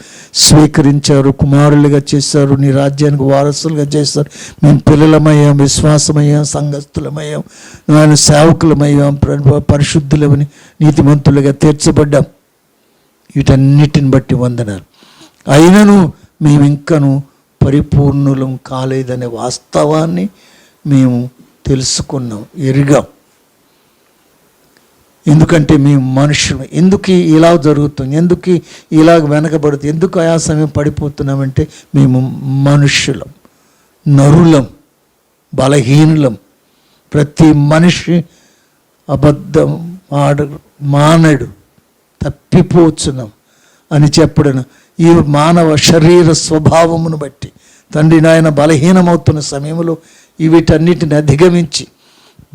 స్వీకరించారు, కుమారులుగా చేశారు, నీ రాజ్యానికి వారసులుగా చేశారు. మేము పిల్లలమయ్యాం, విశ్వాసమయ్యాం, సంఘస్థులమయ్యాం, ఆయన సేవకులమయ్యాం, పరిశుద్ధులమని నీతిమంతులుగా తీర్చబడ్డాం. వీటన్నిటిని బట్టి వందనాలు. అయినను మేము ఇంకను పరిపూర్ణులం కాలేదనే వాస్తవాన్ని మేము తెలుసుకున్నాం, ఎరిగాం. ఎందుకంటే మేము మనుషులు. ఎందుకు ఇలా జరుగుతుంది, ఎందుకు ఇలాగ వెనకబడుతుంది, ఎందుకు ఆయా సమయం పడిపోతున్నామంటే మేము మనుషులం, నరులం, బలహీనులం. ప్రతి మనిషి అబద్ధం మానడు, తప్పిపోతున్నాం అని చెప్పడం ఈ మానవ శరీర స్వభావమును బట్టి తండ్రి నాయన బలహీనమవుతున్న సమయంలో వీటన్నిటిని అధిగమించి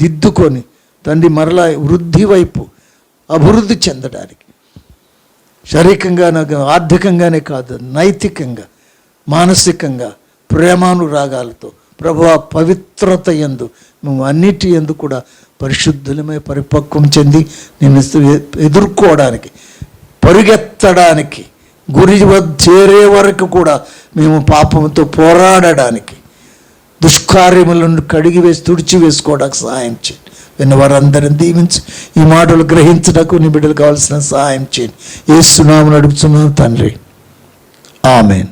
దిద్దుకొని తండ్రి మరలా వృద్ధి వైపు అభివృద్ధి చెందడానికి శారీరకంగా, ఆర్థికంగానే కాదు, నైతికంగా, మానసికంగా, ప్రేమానురాగాలతో ప్రభువా పవిత్రత యందు మేము అన్నిటి యందు కూడా పరిశుద్ధులమై పరిపక్వం చెంది నిన్ను ఎదుర్కోవడానికి, పరుగెత్తడానికి, గురి చేరే వరకు కూడా మేము పాపంతో పోరాడడానికి, దుష్కార్యములను కడిగి తుడిచి వేసుకోవడానికి సహాయం చేయండి. విన్నవారందరిని దీవించి ఈ మాటలు గ్రహించటకు నీ బిడ్డలు కావాల్సిన సహాయం చేయండి. యేసు నామమున అడుగుతున్నాను తండ్రి, ఆమేన్.